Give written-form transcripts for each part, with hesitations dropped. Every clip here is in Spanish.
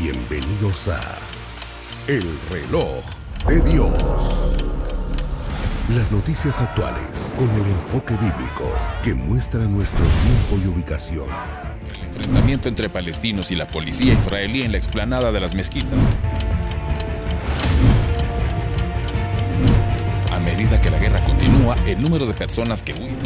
Bienvenidos a El Reloj de Dios. Las noticias actuales con el enfoque bíblico que muestra nuestro tiempo y ubicación. El enfrentamiento entre palestinos y la policía israelí en la explanada de las mezquitas. A medida que la guerra continúa, el número de personas que huyen.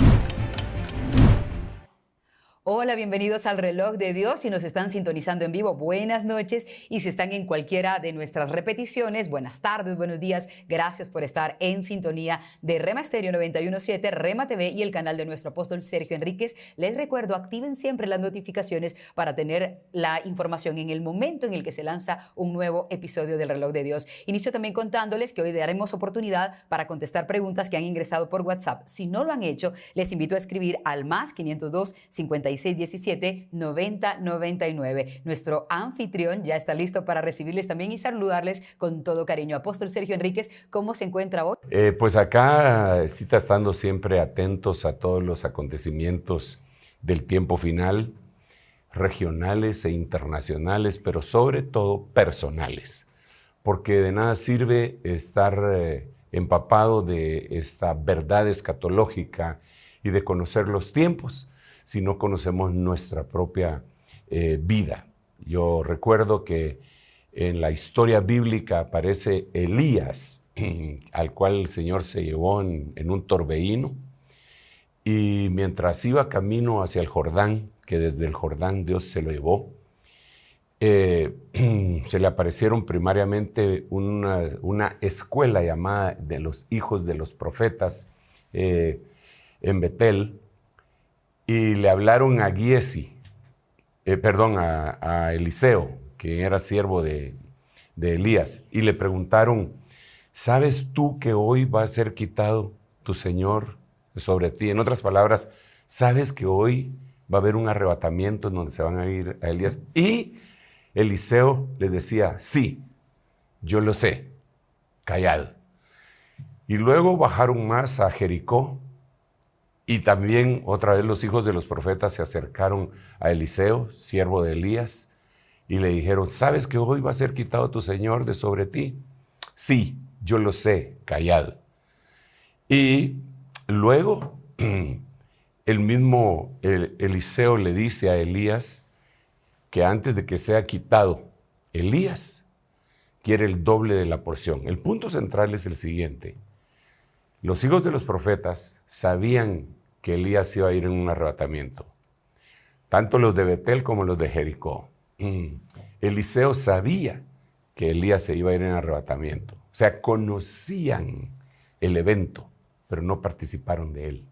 Hola, bienvenidos al Reloj de Dios. Si nos están sintonizando en vivo, buenas noches. Y si están en cualquiera de nuestras repeticiones, buenas tardes, buenos días. Gracias por estar en sintonía de Rema Estéreo 91.7, Rema TV y el canal de nuestro apóstol Sergio Enríquez. Les recuerdo, activen siempre las notificaciones para tener la información en el momento en el que se lanza un nuevo episodio del Reloj de Dios. Inicio también contándoles que hoy daremos oportunidad para contestar preguntas que han ingresado por WhatsApp. Si no lo han hecho, les invito a escribir al más 502 56 17 90 99. Nuestro anfitrión ya está listo para recibirles también y saludarles con todo cariño. Apóstol Sergio Enríquez, ¿cómo se encuentra hoy? Pues acá sí está estando siempre atentos a todos los acontecimientos del tiempo final, regionales e internacionales, pero sobre todo personales, porque de nada sirve estar empapado de esta verdad escatológica y de conocer los tiempos si no conocemos nuestra propia vida. Yo recuerdo que en la historia bíblica aparece Elías, al cual el Señor se llevó en un torbellino, y mientras iba camino hacia el Jordán, que desde el Jordán Dios se lo llevó, se le aparecieron primariamente una escuela llamada de los hijos de los profetas en Betel, y le hablaron a a Eliseo, quien era siervo de Elías, y le preguntaron: ¿sabes tú que hoy va a ser quitado tu Señor sobre ti? En otras palabras, ¿sabes que hoy va a haber un arrebatamiento en donde se van a ir a Elías? Y Eliseo les decía: sí, yo lo sé, callad. Y luego bajaron más a Jericó, y también otra vez los hijos de los profetas se acercaron a Eliseo, siervo de Elías, y le dijeron: ¿sabes que hoy va a ser quitado tu Señor de sobre ti? Sí, yo lo sé, callad. Y luego el mismo Eliseo le dice a Elías que antes de que sea quitado Elías, quiere el doble de la porción. El punto central es el siguiente: los hijos de los profetas sabían que Elías iba a ir en un arrebatamiento, tanto los de Betel como los de Jericó. Eliseo sabía que Elías se iba a ir en arrebatamiento, o sea, conocían el evento, pero no participaron de él.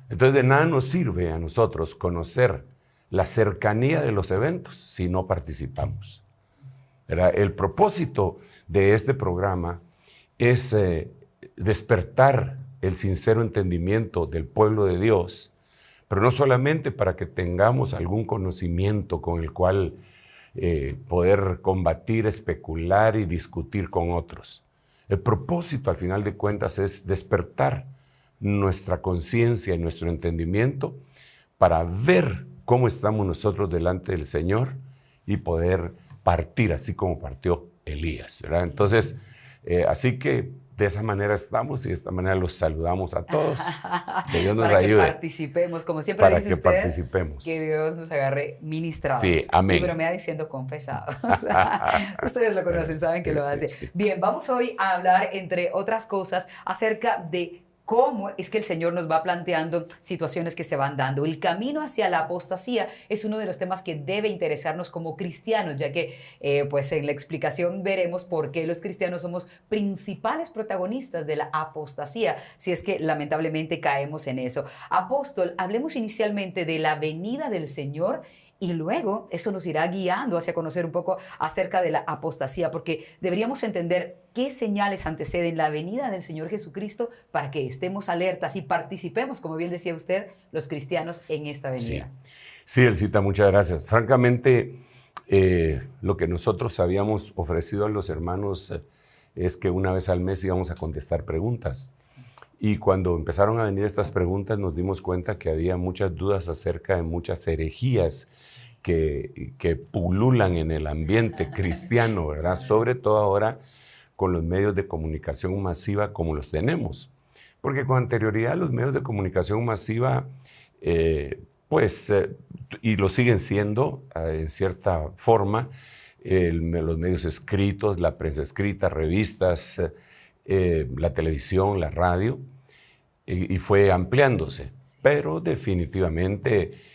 Entonces de nada nos sirve a nosotros conocer la cercanía de los eventos si no participamos, ¿verdad? El propósito de este programa es despertar el sincero entendimiento del pueblo de Dios, pero no solamente para que tengamos algún conocimiento con el cual poder combatir, especular y discutir con otros. El propósito, al final de cuentas, es despertar nuestra conciencia y nuestro entendimiento para ver cómo estamos nosotros delante del Señor y poder partir así como partió Elías, ¿verdad? Entonces, así que de esa manera estamos y de esta manera los saludamos a todos. Que Dios nos ayude. Para que participemos, como siempre para dice que usted, participemos. que Dios nos agarre ministrados. Sí, amén. Y bromea diciendo confesados. Ustedes lo conocen, saben que lo hace. Sí. Bien, vamos hoy a hablar, entre otras cosas, acerca de cómo es que el Señor nos va planteando situaciones que se van dando. El camino hacia la apostasía es uno de los temas que debe interesarnos como cristianos, ya que pues en la explicación veremos por qué los cristianos somos principales protagonistas de la apostasía, si es que lamentablemente caemos en eso. Apóstol, hablemos inicialmente de la venida del Señor y luego eso nos irá guiando hacia conocer un poco acerca de la apostasía, porque deberíamos entender qué señales anteceden la venida del Señor Jesucristo para que estemos alertas y participemos, como bien decía usted, los cristianos en esta venida. Sí, Elcita, muchas gracias. Francamente, lo que nosotros habíamos ofrecido a los hermanos es que una vez al mes íbamos a contestar preguntas. Y cuando empezaron a venir estas preguntas nos dimos cuenta que había muchas dudas acerca de muchas herejías que pululan en el ambiente cristiano, ¿verdad? Sobre todo ahora con los medios de comunicación masiva como los tenemos. Porque con anterioridad los medios de comunicación masiva, y lo siguen siendo en cierta forma, los medios escritos, la prensa escrita, revistas, la televisión, la radio, y fue ampliándose. Pero definitivamente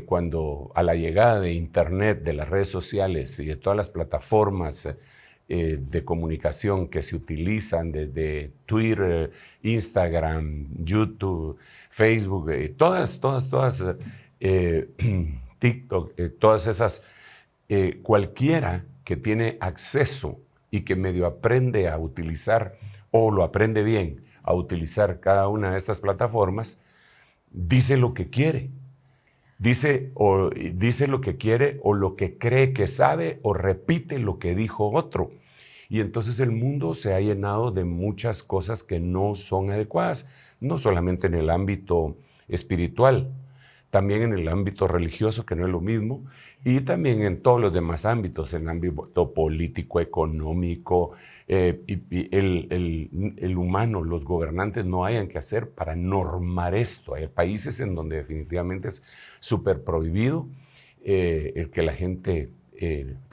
cuando a la llegada de Internet, de las redes sociales y de todas las plataformas de comunicación que se utilizan desde Twitter, Instagram, YouTube, Facebook, todas, TikTok, todas esas, cualquiera que tiene acceso y que medio aprende a utilizar o lo aprende bien a utilizar cada una de estas plataformas, dice lo que quiere. Dice lo que quiere o lo que cree que sabe o repite lo que dijo otro. Y entonces el mundo se ha llenado de muchas cosas que no son adecuadas, no solamente en el ámbito espiritual, también en el ámbito religioso, que no es lo mismo, y también en todos los demás ámbitos, en el ámbito político, económico, y el humano, los gobernantes no hayan que hacer para normar esto. Hay países en donde definitivamente es súper prohibido el que la gente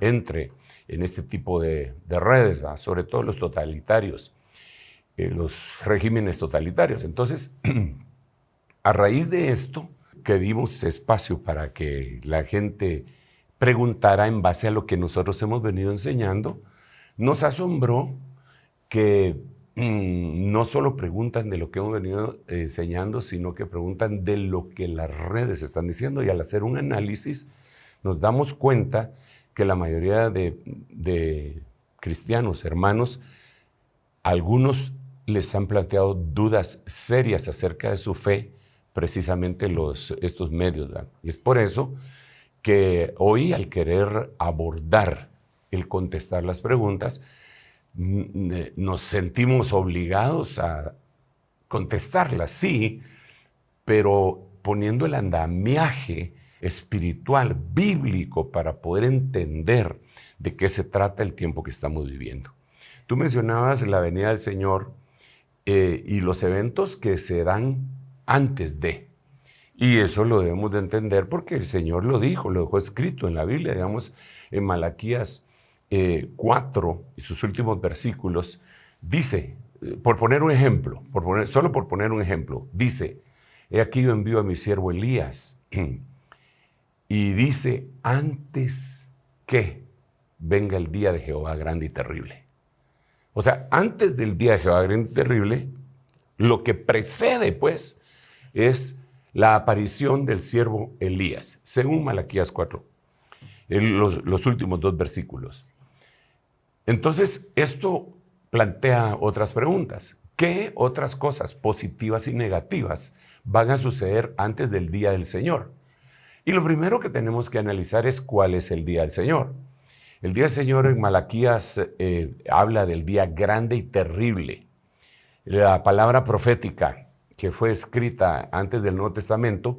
entre en este tipo de redes, ¿verdad? Sobre todo los totalitarios, los regímenes totalitarios. Entonces, a raíz de esto, que dimos espacio para que la gente preguntara en base a lo que nosotros hemos venido enseñando, nos asombró que no solo preguntan de lo que hemos venido enseñando, sino que preguntan de lo que las redes están diciendo, y al hacer un análisis nos damos cuenta que la mayoría de cristianos, hermanos, algunos les han planteado dudas serias acerca de su fe, precisamente estos medios, ¿verdad? Y es por eso que hoy, al querer abordar el contestar las preguntas, nos sentimos obligados a contestarlas, sí, pero poniendo el andamiaje espiritual, bíblico, para poder entender de qué se trata el tiempo que estamos viviendo. Tú mencionabas la venida del Señor y los eventos que se dan antes de. Y eso lo debemos de entender porque el Señor lo dijo, lo dejó escrito en la Biblia, digamos, en Malaquías 4 y sus últimos versículos, dice, por poner un ejemplo, solo por poner un ejemplo, dice, he aquí yo envío a mi siervo Elías, y dice, antes que venga el día de Jehová grande y terrible. O sea, antes del día de Jehová grande y terrible, lo que precede, pues, es la aparición del siervo Elías, según Malaquías 4, los últimos 2 versículos. Entonces, esto plantea otras preguntas. ¿Qué otras cosas positivas y negativas van a suceder antes del día del Señor? Y lo primero que tenemos que analizar es cuál es el día del Señor. El día del Señor en Malaquías habla del día grande y terrible. La palabra profética que fue escrita antes del Nuevo Testamento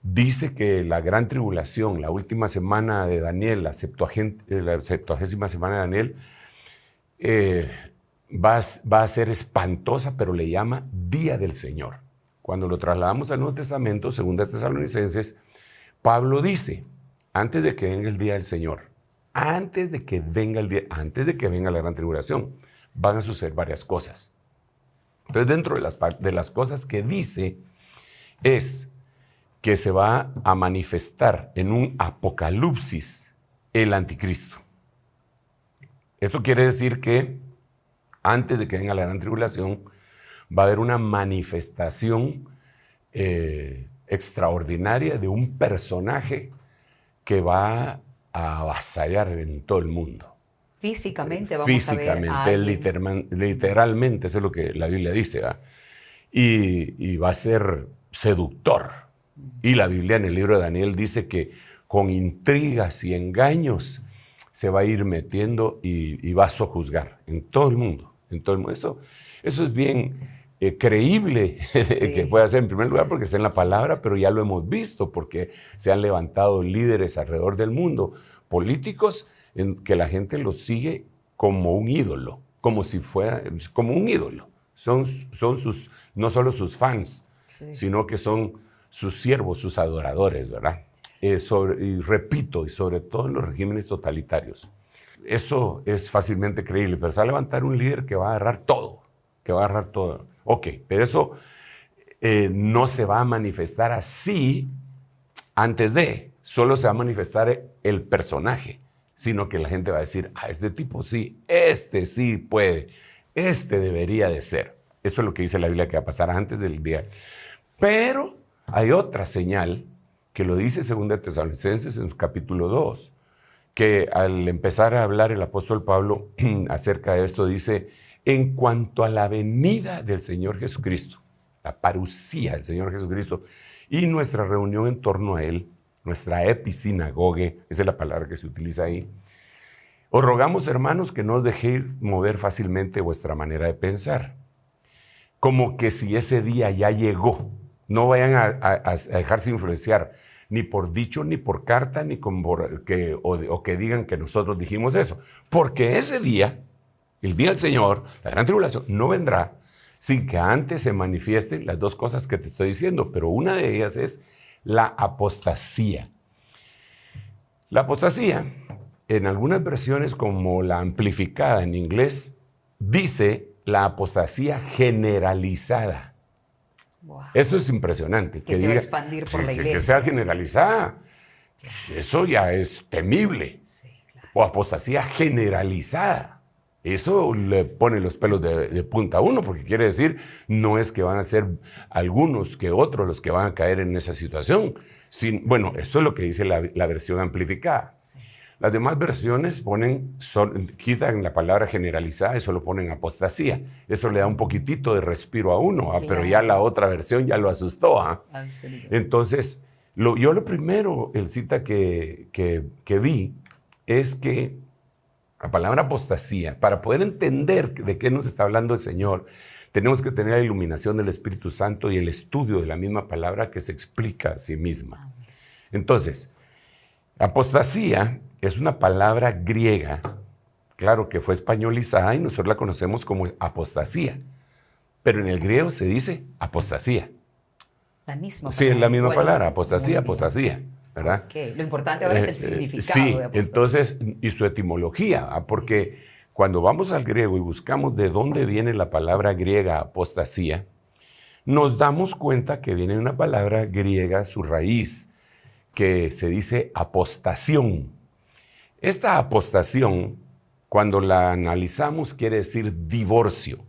dice que la gran tribulación, la última semana de Daniel, la 70ª semana de Daniel, va a ser espantosa, pero le llama Día del Señor. Cuando lo trasladamos al Nuevo Testamento, 2 Tesalonicenses, Pablo dice, antes de que venga el Día del Señor, antes de que venga la gran tribulación, van a suceder varias cosas. Entonces, dentro de las cosas que dice, es que se va a manifestar en un apocalipsis el anticristo. Esto quiere decir que antes de que venga la gran tribulación, va a haber una manifestación extraordinaria de un personaje que va a avasallar en todo el mundo. Físicamente vamos a ver a alguien. Literalmente, eso es lo que la Biblia dice, ¿verdad? Y va a ser seductor. Y la Biblia en el libro de Daniel dice que con intrigas y engaños se va a ir metiendo y va a sojuzgar en todo el mundo. Eso es bien creíble Sí. que pueda ser en primer lugar porque está en la palabra, pero ya lo hemos visto porque se han levantado líderes alrededor del mundo, políticos que la gente los sigue como un ídolo, como si fuera como un ídolo. Son sus, no solo sus fans, Sí. sino que son sus siervos, sus adoradores, ¿verdad? Y repito, y sobre todo en los regímenes totalitarios. Eso es fácilmente creíble, pero se va a levantar un líder que va a agarrar todo, Ok, pero eso no se va a manifestar así antes de, solo se va a manifestar el personaje, sino que la gente va a decir, este tipo sí, este sí puede, este debería de ser. Eso es lo que dice la Biblia que va a pasar antes del día. Pero hay otra señal que lo dice 2 Tesalonicenses en su capítulo 2, que al empezar a hablar el apóstol Pablo acerca de esto dice, en cuanto a la venida del Señor Jesucristo, la parusía del Señor Jesucristo y nuestra reunión en torno a Él, nuestra episinagoge, esa es la palabra que se utiliza ahí, os rogamos, hermanos, que no os dejéis mover fácilmente vuestra manera de pensar, como que si ese día ya llegó, no vayan a dejarse influenciar ni por dicho, ni por carta, ni o que digan que nosotros dijimos eso, porque ese día, el día del Señor, la gran tribulación, no vendrá sin que antes se manifiesten las dos cosas que te estoy diciendo, pero una de ellas es la apostasía. La apostasía, en algunas versiones como la amplificada en inglés, dice la apostasía generalizada. Wow. Eso es impresionante. Que se va a expandir por la iglesia. Que sea generalizada. Eso ya es temible. Sí, claro. O apostasía generalizada. Eso le pone los pelos de punta a uno, porque quiere decir, no es que van a ser algunos que otros los que van a caer en esa situación. Bueno, eso es lo que dice la versión amplificada. Sí. Las demás versiones quitan la palabra generalizada y solo ponen apostasía. Eso le da un poquitito de respiro a uno, Claro. pero ya la otra versión ya lo asustó. Absolutamente. Entonces, yo lo primero, el cita que vi, es que la palabra apostasía, para poder entender de qué nos está hablando el Señor, tenemos que tener la iluminación del Espíritu Santo y el estudio de la misma palabra que se explica a sí misma. Entonces, apostasía es una palabra griega, claro que fue españolizada y nosotros la conocemos como apostasía, pero en el griego se dice apostasía. La misma Sí, es la misma igualmente. palabra, Muy apostasía, bien. apostasía, ¿verdad? Ok, lo importante ahora es el significado Sí, de apostasía. entonces, y su etimología, porque cuando vamos al griego y buscamos de dónde viene la palabra griega apostasía, nos damos cuenta que viene de una palabra griega, su raíz, que se dice apostación. Esta apostación, cuando la analizamos, quiere decir divorcio.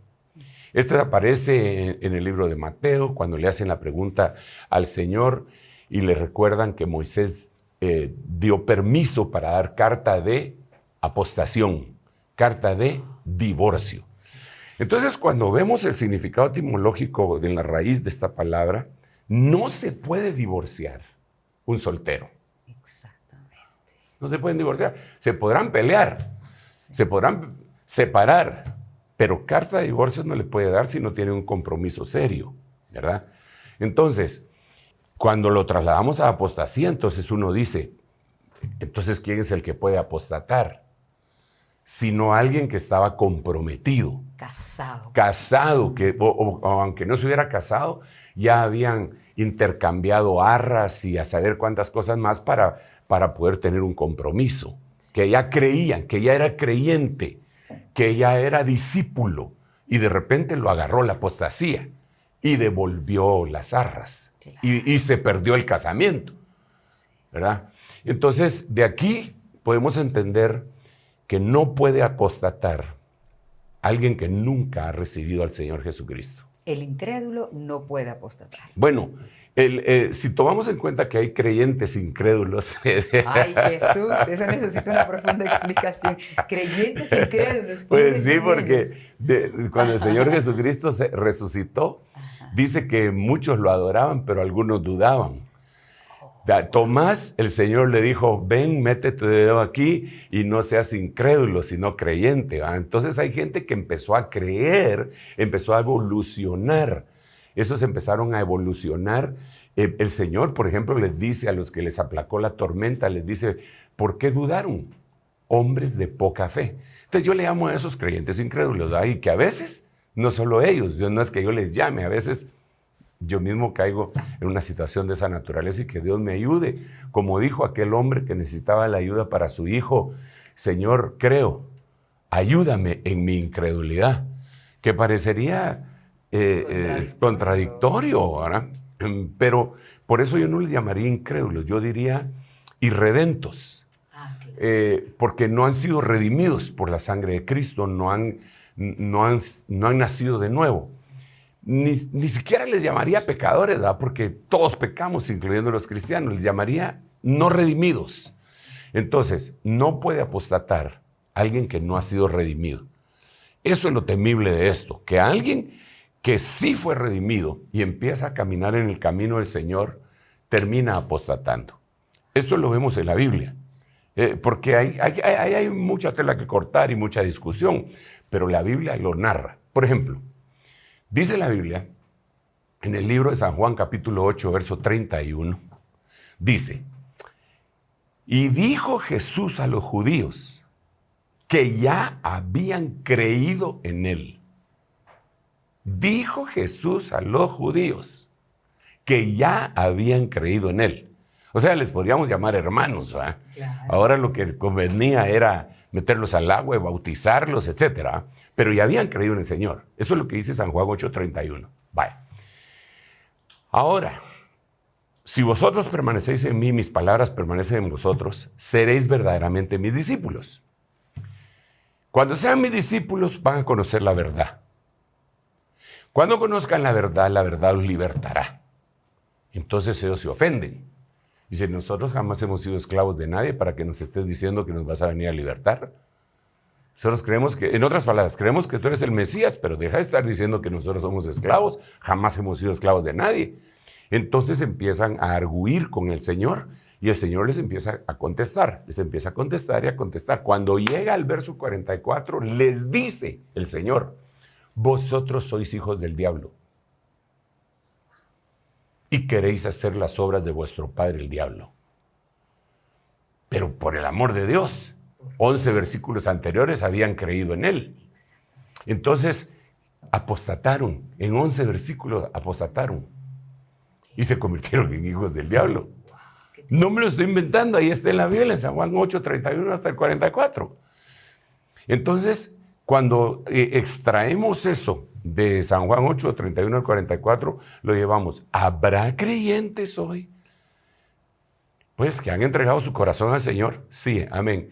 Esto aparece en el libro de Mateo, cuando le hacen la pregunta al Señor y le recuerdan que Moisés dio permiso para dar carta de apostación, carta de divorcio. Entonces, cuando vemos el significado etimológico de la raíz de esta palabra, no se puede divorciar un soltero. Exactamente. No se pueden divorciar. Se podrán pelear, Sí. se podrán separar, pero carta de divorcio no le puede dar si no tiene un compromiso serio, ¿verdad? Entonces, cuando lo trasladamos a apostasía, entonces uno dice, entonces, ¿quién es el que puede apostatar? Sino alguien que estaba comprometido, Casado. o aunque no se hubiera casado, ya habían intercambiado arras y a saber cuántas cosas más para poder tener un compromiso, que ya creían, que ya era creyente, que ya era discípulo, y de repente lo agarró la apostasía y devolvió las arras, Claro. y se perdió el casamiento, ¿verdad? Entonces, de aquí podemos entender que no puede apostatar alguien que nunca ha recibido al Señor Jesucristo. El incrédulo no puede apostatar. Bueno, si tomamos en cuenta que hay creyentes incrédulos, Ay, Jesús, eso necesita una profunda explicación. Creyentes incrédulos. pues ¿quiénes sí, son porque ellos? cuando el Señor Jesucristo se resucitó, dice que muchos lo adoraban, pero algunos dudaban. Tomás, el Señor le dijo, ven, mete tu dedo aquí y no seas incrédulo, sino creyente. ¿Va? Entonces hay gente que empezó a creer, empezó a evolucionar. Esos empezaron a evolucionar. El Señor, por ejemplo, les dice a los que les aplacó la tormenta, les dice, ¿por qué dudaron? Hombres de poca fe. Entonces yo le llamo a esos creyentes incrédulos, ¿va? Y que a veces, no solo ellos, no es que yo les llame, a veces yo mismo caigo en una situación de esa naturaleza y que Dios me ayude. Como dijo aquel hombre que necesitaba la ayuda para su hijo, Señor, creo, ayúdame en mi incredulidad, que parecería contradictorio, ¿verdad? Pero por eso yo no le llamaría incrédulos, yo diría irredentos, porque no han sido redimidos por la sangre de Cristo, no han nacido de nuevo. Ni siquiera les llamaría pecadores, ¿verdad? Porque todos pecamos, incluyendo los cristianos, les llamaría no redimidos. Entonces, no puede apostatar alguien que no ha sido redimido. Eso es lo temible de esto, que alguien que sí fue redimido y empieza a caminar en el camino del Señor, termina apostatando. Esto lo vemos en la Biblia, porque hay mucha tela que cortar y mucha discusión, pero la Biblia lo narra. Por ejemplo, dice la Biblia, en el libro de San Juan, capítulo 8, verso 31, dice, y dijo Jesús a los judíos que ya habían creído en él. Dijo Jesús a los judíos que ya habían creído en él. O sea, les podríamos llamar hermanos, ¿verdad? Claro. Ahora lo que convenía era meterlos al agua y bautizarlos, etcétera. Pero ya habían creído en el Señor. Eso es lo que dice San Juan 8:31. Vaya. Ahora, si vosotros permanecéis en mí, mis palabras permanecen en vosotros, seréis verdaderamente mis discípulos. Cuando sean mis discípulos, van a conocer la verdad. Cuando conozcan la verdad los libertará. Entonces ellos se ofenden. Dicen, nosotros jamás hemos sido esclavos de nadie para que nos estés diciendo que nos vas a venir a libertar. Nosotros creemos que, en otras palabras, creemos que tú eres el Mesías, pero deja de estar diciendo que nosotros somos esclavos. Jamás hemos sido esclavos de nadie. Entonces empiezan a arguir con el Señor y el Señor les empieza a contestar. Les empieza a contestar y a contestar. Cuando llega al verso 44, les dice el Señor, vosotros sois hijos del diablo y queréis hacer las obras de vuestro padre el diablo. Pero por el amor de Dios, 11 versículos anteriores habían creído en él. Entonces, apostataron. En 11 versículos apostataron. Y se convirtieron en hijos del diablo. No me lo estoy inventando. Ahí está en la Biblia, en San Juan 8, 31 hasta el 44. Entonces, cuando extraemos eso de San Juan 8, 31 al 44, lo llevamos. ¿Habrá creyentes hoy? Pues que han entregado su corazón al Señor. Sí, amén.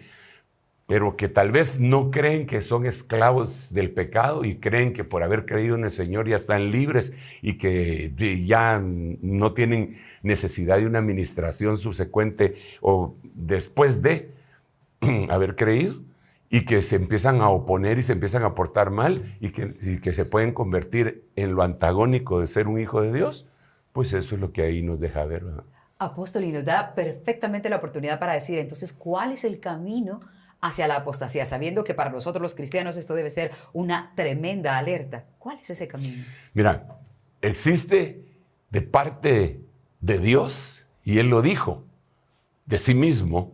Pero que tal vez no creen que son esclavos del pecado y creen que por haber creído en el Señor ya están libres y que ya no tienen necesidad de una administración subsecuente o después de haber creído y que se empiezan a oponer y se empiezan a portar mal y que se pueden convertir en lo antagónico de ser un hijo de Dios. Pues eso es lo que ahí nos deja ver, ¿verdad? Apóstol, y nos da perfectamente la oportunidad para decir, entonces, ¿cuál es el camino hacia la apostasía? Sabiendo que para nosotros los cristianos esto debe ser una tremenda alerta. ¿Cuál es ese camino? Mira, existe de parte de Dios, y Él lo dijo de sí mismo,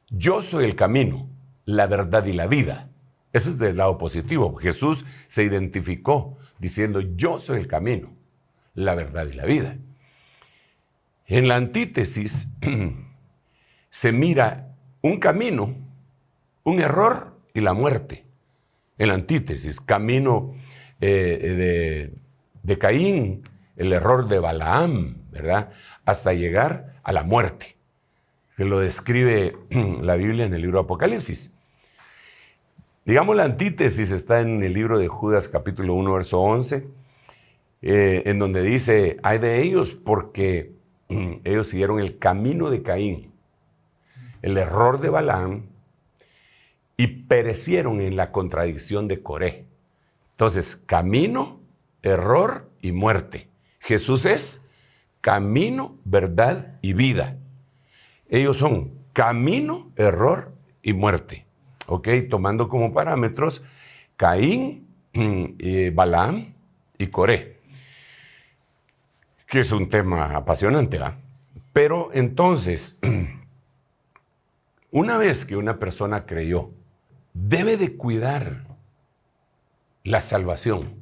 yo soy el camino, la verdad y la vida. Eso es del lado positivo. Jesús se identificó diciendo, yo soy el camino, la verdad y la vida. En la antítesis se mira un camino, un error y la muerte. En la antítesis, camino de Caín, el error de Balaam, ¿verdad? Hasta llegar a la muerte, que lo describe la Biblia en el libro de Apocalipsis. Digamos, la antítesis está en el libro de Judas, capítulo 1, verso 11, en donde dice, ay de ellos porque ellos siguieron el camino de Caín, el error de Balaam, y perecieron en la contradicción de Coré. Entonces, camino, error y muerte. Jesús es camino, verdad y vida. Ellos son camino, error y muerte. ¿Ok? Tomando como parámetros Caín, Balaam y Coré, que es un tema apasionante, ¿va? Pero entonces, una vez que una persona creyó, debe de cuidar la salvación,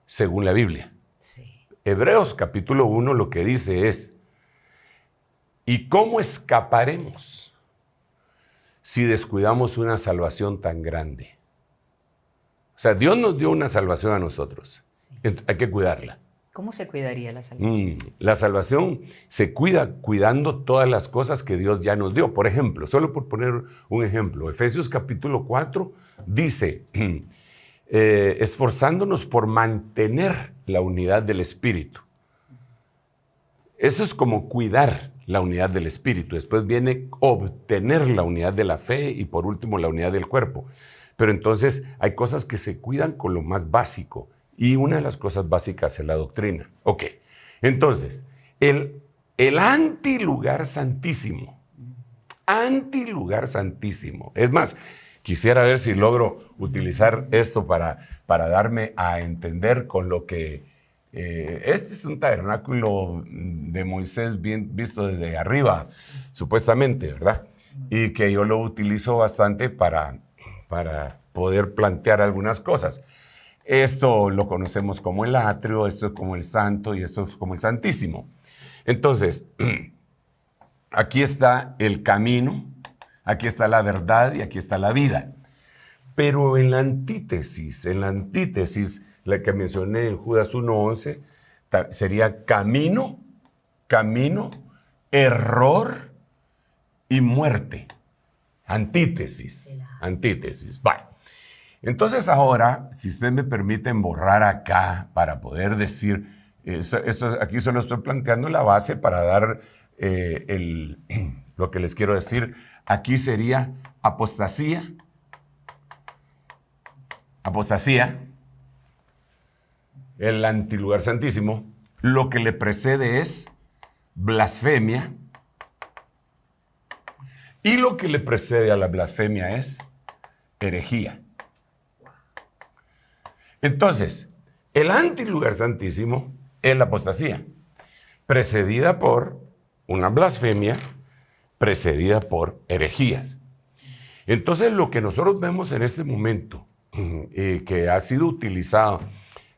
según la Biblia. Sí. Hebreos capítulo 1 lo que dice es, ¿y cómo escaparemos si descuidamos una salvación tan grande? O sea, Dios nos dio una salvación a nosotros. Sí. Hay que cuidarla. ¿Cómo se cuidaría la salvación? La salvación se cuida cuidando todas las cosas que Dios ya nos dio. Por ejemplo, solo por poner un ejemplo, Efesios capítulo 4 dice, esforzándonos por mantener la unidad del Espíritu. Eso es como cuidar la unidad del Espíritu. Después viene obtener la unidad de la fe y por último la unidad del cuerpo. Pero entonces hay cosas que se cuidan con lo más básico. Y una de las cosas básicas es la doctrina. Ok, entonces, el antilugar santísimo. Antilugar santísimo. Es más, quisiera ver si logro utilizar esto para darme a entender con lo que... este es un tabernáculo de Moisés bien visto desde arriba, supuestamente, ¿verdad? Y que yo lo utilizo bastante para poder plantear algunas cosas. Esto lo conocemos como el atrio, esto es como el santo y esto es como el santísimo. Entonces, aquí está el camino, aquí está la verdad y aquí está la vida. Pero en la antítesis, la que mencioné en Judas 1:11, sería camino, error y muerte. Antítesis. Vale. Entonces ahora, si ustedes me permiten borrar acá para poder decir, esto aquí solo estoy planteando la base para dar lo que les quiero decir. Aquí sería apostasía, el antilugar santísimo. Lo que le precede es blasfemia. Y lo que le precede a la blasfemia es herejía. Entonces, el antilugar santísimo es la apostasía, precedida por una blasfemia, precedida por herejías. Entonces, lo que nosotros vemos en este momento, que ha sido utilizado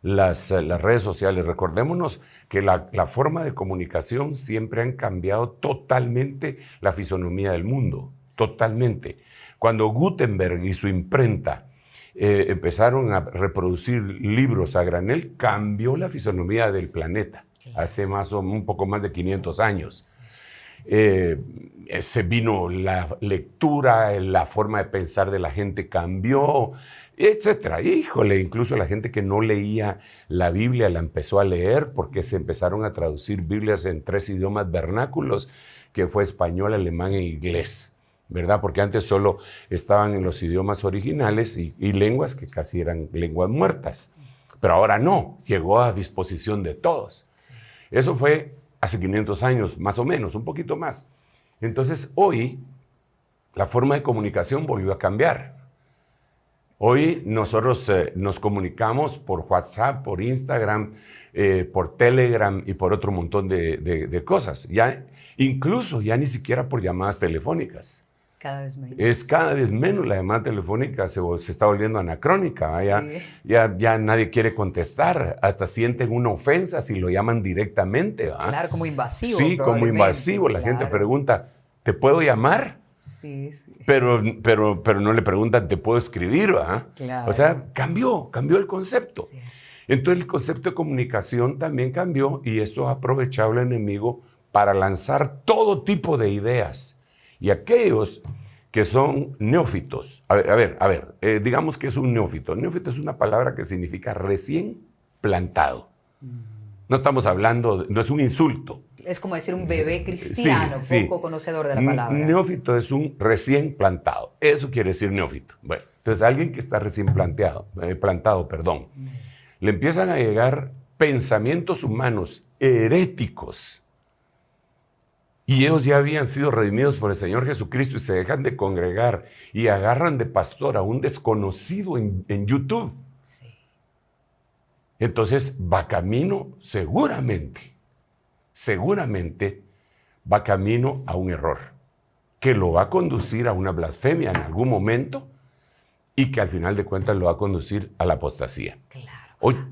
las redes sociales, recordémonos que la forma de comunicación siempre han cambiado totalmente la fisonomía del mundo, totalmente. Cuando Gutenberg y su imprenta empezaron a reproducir libros a granel, cambió la fisonomía del planeta, hace un poco más de 500 años. Se vino la lectura, la forma de pensar de la gente cambió, etcétera. Híjole, incluso la gente que no leía la Biblia la empezó a leer porque se empezaron a traducir Biblias en 3 idiomas vernáculos, que fue español, alemán e inglés, ¿verdad? Porque antes solo estaban en los idiomas originales y lenguas que casi eran lenguas muertas. Pero ahora no, llegó a disposición de todos. Sí. Eso fue hace 500 años, más o menos, un poquito más. Entonces, hoy, la forma de comunicación volvió a cambiar. Hoy nosotros nos comunicamos por WhatsApp, por Instagram, por Telegram y por otro montón de cosas. Incluso ya ni siquiera por llamadas telefónicas. Cada vez menos. Es cada vez menos. La llamada telefónica se está volviendo anacrónica. Sí. Ya nadie quiere contestar. Hasta sienten una ofensa si lo llaman directamente. ¿Va? Claro, como invasivo. Sí, como invasivo. La gente pregunta, ¿te puedo llamar? Sí, sí. Pero no le preguntan, ¿te puedo escribir? ¿Va? Claro. O sea, cambió el concepto. Sí. Entonces el concepto de comunicación también cambió y esto ha aprovechado el enemigo para lanzar todo tipo de ideas. Y aquellos que son neófitos, a ver, digamos que es un neófito. Neófito es una palabra que significa recién plantado. No estamos hablando, no es un insulto. Es como decir un bebé cristiano, poco conocedor de la palabra. Neófito es un recién plantado. Eso quiere decir neófito. Bueno, entonces alguien que está recién plantado, le empiezan a llegar pensamientos humanos heréticos Y ellos ya habían sido redimidos por el Señor Jesucristo y se dejan de congregar y agarran de pastor a un desconocido en YouTube. Sí. Entonces va camino, seguramente va camino a un error que lo va a conducir a una blasfemia en algún momento y que al final de cuentas lo va a conducir a la apostasía. Claro.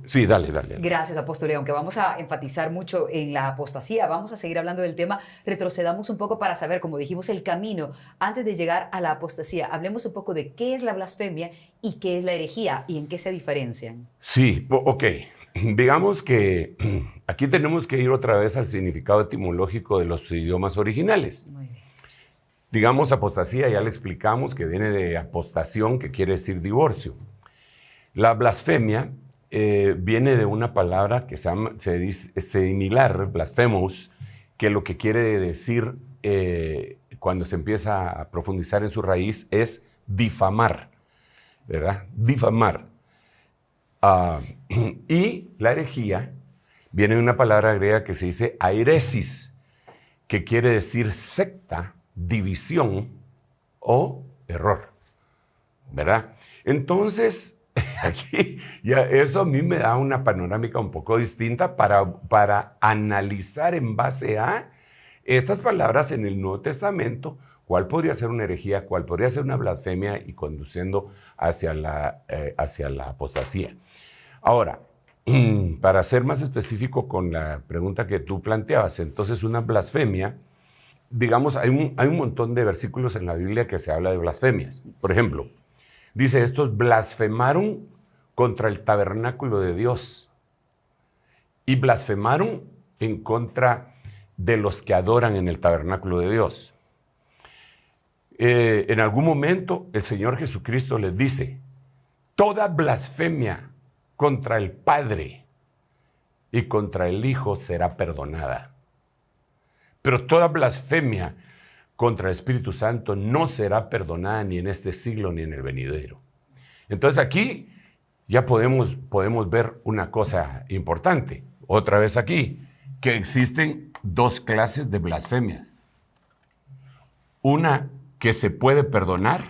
Sí, dale. Gracias, apóstol León, que vamos a enfatizar mucho en la apostasía. Vamos a seguir hablando del tema. Retrocedamos un poco para saber, como dijimos, el camino antes de llegar a la apostasía. Hablemos un poco de qué es la blasfemia y qué es la herejía y en qué se diferencian. Sí, ok. Digamos que aquí tenemos que ir otra vez al significado etimológico de los idiomas originales. Muy bien. Digamos, apostasía, ya le explicamos que viene de apostación, que quiere decir divorcio. La blasfemia viene de una palabra que se dice similar, blasphemous, que lo que quiere decir cuando se empieza a profundizar en su raíz es difamar, ¿verdad? Difamar. Y la herejía viene de una palabra griega que se dice airesis, que quiere decir secta, división o error, ¿verdad? Entonces, aquí ya eso a mí me da una panorámica un poco distinta para analizar en base a estas palabras en el Nuevo Testamento, cuál podría ser una herejía, cuál podría ser una blasfemia y conduciendo hacia la apostasía. Ahora, para ser más específico con la pregunta que tú planteabas, entonces una blasfemia, digamos, hay un montón de versículos en la Biblia que se habla de blasfemias. Por ejemplo, dice, estos blasfemaron contra el tabernáculo de Dios y blasfemaron en contra de los que adoran en el tabernáculo de Dios. En algún momento el Señor Jesucristo les dice, toda blasfemia contra el Padre y contra el Hijo será perdonada. Pero toda blasfemia contra el Espíritu Santo no será perdonada ni en este siglo ni en el venidero. Entonces aquí ya podemos ver una cosa importante. Otra vez aquí, que existen dos clases de blasfemia. Una que se puede perdonar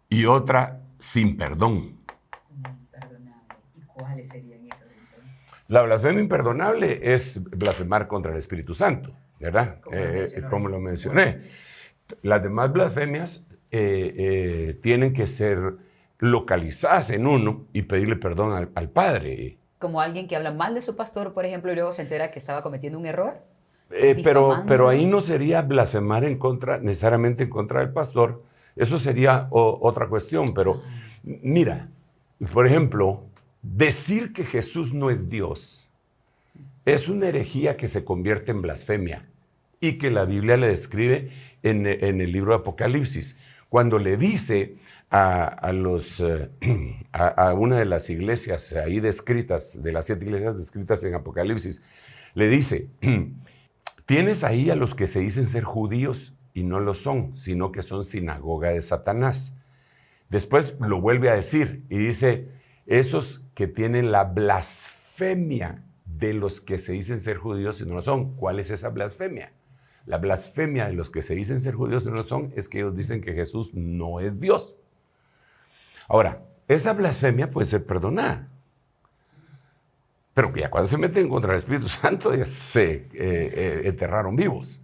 y otra sin perdón. Imperdonable. ¿Y cuáles serían esas entonces? La blasfemia imperdonable es blasfemar contra el Espíritu Santo, ¿verdad? Como lo mencioné. Las demás blasfemias tienen que ser localizadas en uno y pedirle perdón al Padre. Como alguien que habla mal de su pastor, por ejemplo, y luego se entera que estaba cometiendo un error. Pero ahí no sería blasfemar necesariamente en contra del pastor. Eso sería otra cuestión. Pero mira, por ejemplo, decir que Jesús no es Dios es una herejía que se convierte en blasfemia y que la Biblia le describe en el libro de Apocalipsis. Cuando le dice a una de las iglesias ahí descritas, de las 7 iglesias descritas en Apocalipsis, le dice, tienes ahí a los que se dicen ser judíos y no lo son, sino que son sinagoga de Satanás. Después lo vuelve a decir y dice, esos que tienen la blasfemia de los que se dicen ser judíos y no lo son. ¿Cuál es esa blasfemia? La blasfemia de los que se dicen ser judíos y no lo son es que ellos dicen que Jesús no es Dios. Ahora, esa blasfemia puede ser perdonada. Pero que ya cuando se meten contra el Espíritu Santo ya se enterraron vivos.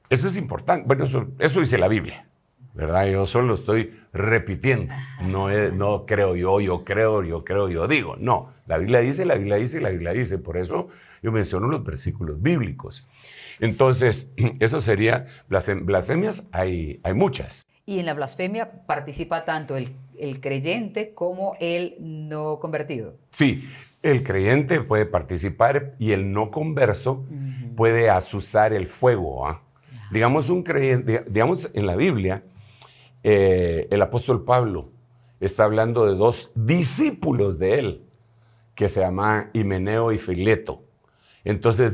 Eso es importante. Bueno, eso dice la Biblia, ¿verdad? Yo solo estoy repitiendo. No creo yo creo, yo digo. No, la Biblia dice, la Biblia dice, la Biblia dice. Por eso yo menciono los versículos bíblicos. Entonces, eso sería blasfemias, hay muchas. Y en la blasfemia participa tanto el creyente como el no convertido. Sí, el creyente puede participar y el no converso puede azuzar el fuego. Digamos, un creyente, digamos, en la Biblia, el apóstol Pablo está hablando de 2 discípulos de él, que se llaman Himeneo y Fileto. Entonces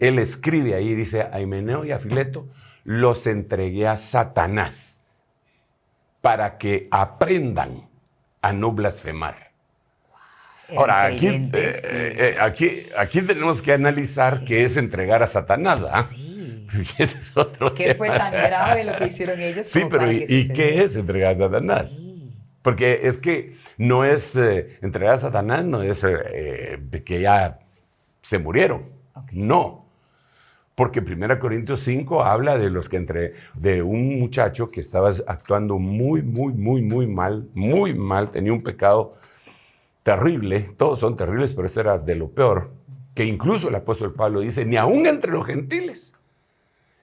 él escribe ahí, dice, a Himeneo y a Fileto los entregué a Satanás para que aprendan a no blasfemar. Ahora, creyentes, aquí tenemos que analizar qué es entregar a Satanás, ¿ah? Sí. Ese es otro ¿Qué tema. fue tan grave lo que hicieron ellos? Sí, como pero para ¿y que qué sucediera? es entregar a Satanás? Sí. Porque es que no es entregar a Satanás, no es que ya se murieron. Ok. No. Porque 1 Corintios 5 habla de los que de un muchacho que estaba actuando muy mal, tenía un pecado terrible, todos son terribles, pero esto era de lo peor, que incluso el apóstol Pablo dice, ni aún entre los gentiles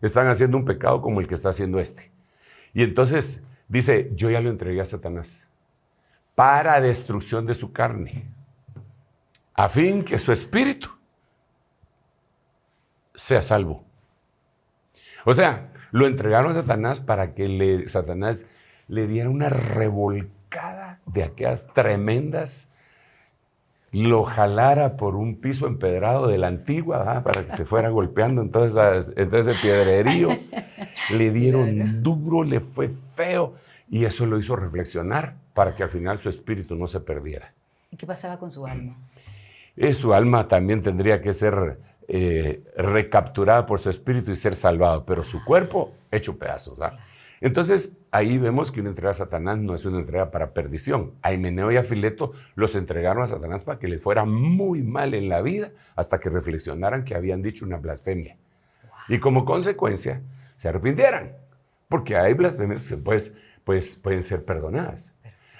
están haciendo un pecado como el que está haciendo este. Y entonces dice, yo ya lo entregué a Satanás para destrucción de su carne, a fin que su espíritu sea salvo. O sea, lo entregaron a Satanás para que Satanás le diera una revolcada de aquellas tremendas, lo jalara por un piso empedrado de la antigua, ¿verdad? Para que se fuera golpeando en todo ese piedrerío. Le dieron duro, le fue feo, y eso lo hizo reflexionar para que al final su espíritu no se perdiera. ¿Y qué pasaba con su alma? Su alma también tendría que ser recapturada por su espíritu y ser salvado, pero su cuerpo hecho pedazos, ¿verdad? Entonces, ahí vemos que una entrega a Satanás no es una entrega para perdición. A Himeneo y a Fileto los entregaron a Satanás para que les fuera muy mal en la vida hasta que reflexionaran que habían dicho una blasfemia. Wow. Y como consecuencia, se arrepintieran, porque hay blasfemias que pueden ser perdonadas.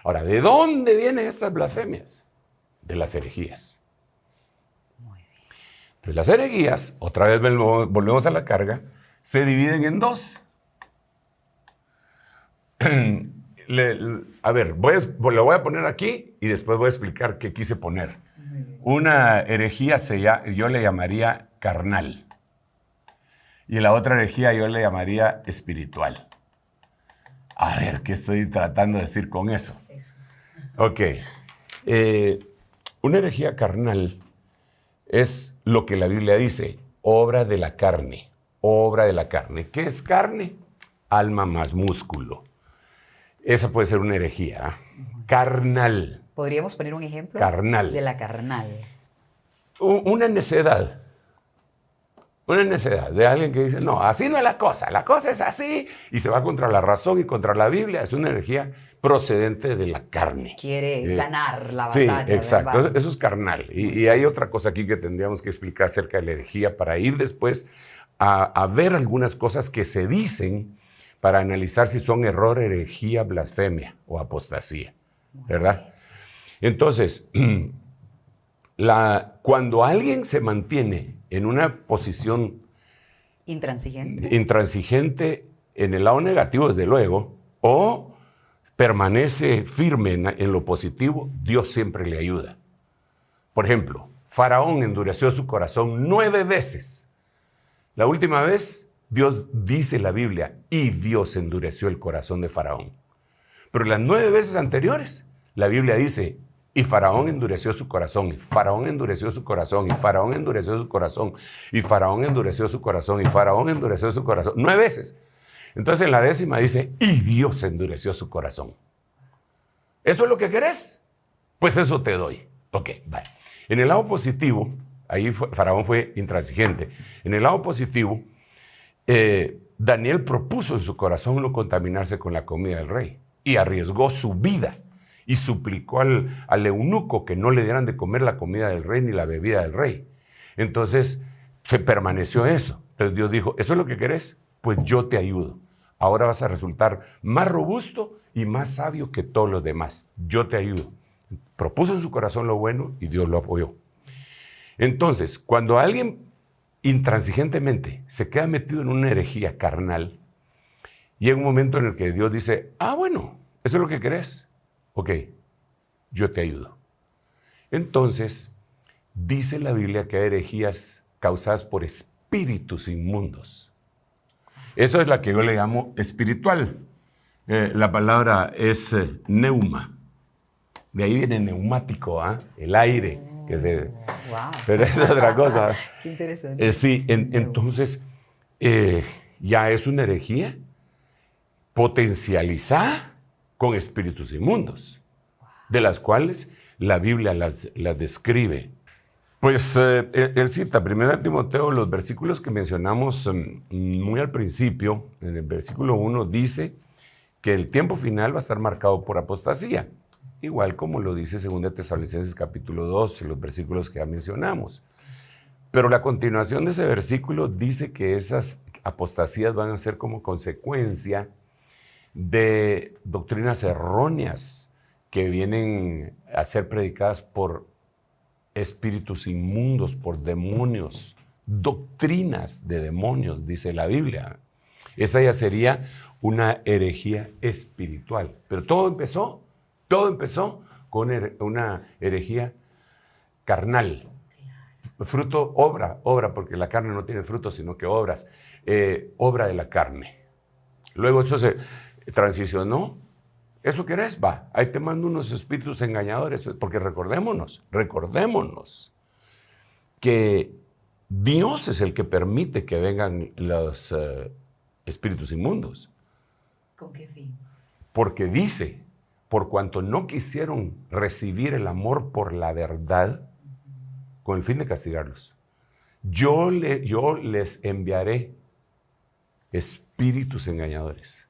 Ahora, ¿de dónde vienen estas blasfemias? De las herejías. Entonces, las herejías, otra vez volvemos a la carga, se dividen en dos. A ver, lo voy a poner aquí y después voy a explicar qué quise poner. Una herejía yo le llamaría carnal. Y la otra herejía yo le llamaría espiritual. A ver, ¿qué estoy tratando de decir con eso? Ok. Una herejía carnal es lo que la Biblia dice, obra de la carne. Obra de la carne. ¿Qué es carne? Alma más músculo. Esa puede ser una herejía. Carnal. ¿Podríamos poner un ejemplo? Carnal. De la carnal. Una necedad. Una necedad de alguien que dice, no, así no es la cosa es así, y se va contra la razón y contra la Biblia. Es una energía procedente de la carne. Quiere ganar la batalla. Sí, exacto. ¿Verdad? Eso es carnal. Y hay otra cosa aquí que tendríamos que explicar acerca de la herejía para ir después a ver algunas cosas que se dicen para analizar si son error, herejía, blasfemia o apostasía, ¿verdad? Entonces, cuando alguien se mantiene en una posición intransigente en el lado negativo, desde luego, o permanece firme en lo positivo, Dios siempre le ayuda. Por ejemplo, Faraón endureció su corazón 9 veces. La última vez, Dios dice en la Biblia, y Dios endureció el corazón de Faraón. Pero las 9 veces anteriores, la Biblia dice, y Faraón endureció su corazón, y Faraón endureció su corazón, y Faraón endureció su corazón, y Faraón endureció su corazón, y Faraón endureció su corazón. 9 veces. Entonces en la 10ª dice, y Dios endureció su corazón. ¿Eso es lo que querés? Pues eso te doy. Ok, vale. En el lado positivo, ahí Faraón fue intransigente. En el lado positivo, Daniel propuso en su corazón no contaminarse con la comida del rey y arriesgó su vida y suplicó al eunuco que no le dieran de comer la comida del rey ni la bebida del rey. Entonces se permaneció eso. Entonces Dios dijo, ¿eso es lo que querés? Pues yo te ayudo. Ahora vas a resultar más robusto y más sabio que todos los demás. Yo te ayudo. Propuso en su corazón lo bueno y Dios lo apoyó. Entonces, cuando alguien intransigentemente se queda metido en una herejía carnal, llega un momento en el que Dios dice, bueno, ¿eso es lo que querés? Ok, yo te ayudo. Entonces, dice la Biblia que hay herejías causadas por espíritus inmundos. Eso es la que yo le llamo espiritual. La palabra es neuma. De ahí viene neumático, el aire. Wow. Pero es otra cosa. Qué interesante. Sí, entonces ya es una herejía potencializada con espíritus inmundos, de las cuales la Biblia las describe. Pues él cita, 1 Timoteo, los versículos que mencionamos muy al principio, en el versículo 1 dice que el tiempo final va a estar marcado por apostasía, igual como lo dice 2 Tesalonicenses capítulo 2, los versículos que ya mencionamos. Pero la continuación de ese versículo dice que esas apostasías van a ser como consecuencia de doctrinas erróneas que vienen a ser predicadas por espíritus inmundos, por demonios, doctrinas de demonios, dice la Biblia. Esa ya sería una herejía espiritual. Pero todo empezó con una herejía carnal. Fruto, obra, porque la carne no tiene fruto, sino que obras, obra de la carne. Luego eso se transicionó. ¿Eso querés? Va, ahí te mando unos espíritus engañadores, porque recordémonos que Dios es el que permite que vengan los espíritus inmundos. ¿Con qué fin? Porque dice, por cuanto no quisieron recibir el amor por la verdad, con el fin de castigarlos, yo les enviaré espíritus engañadores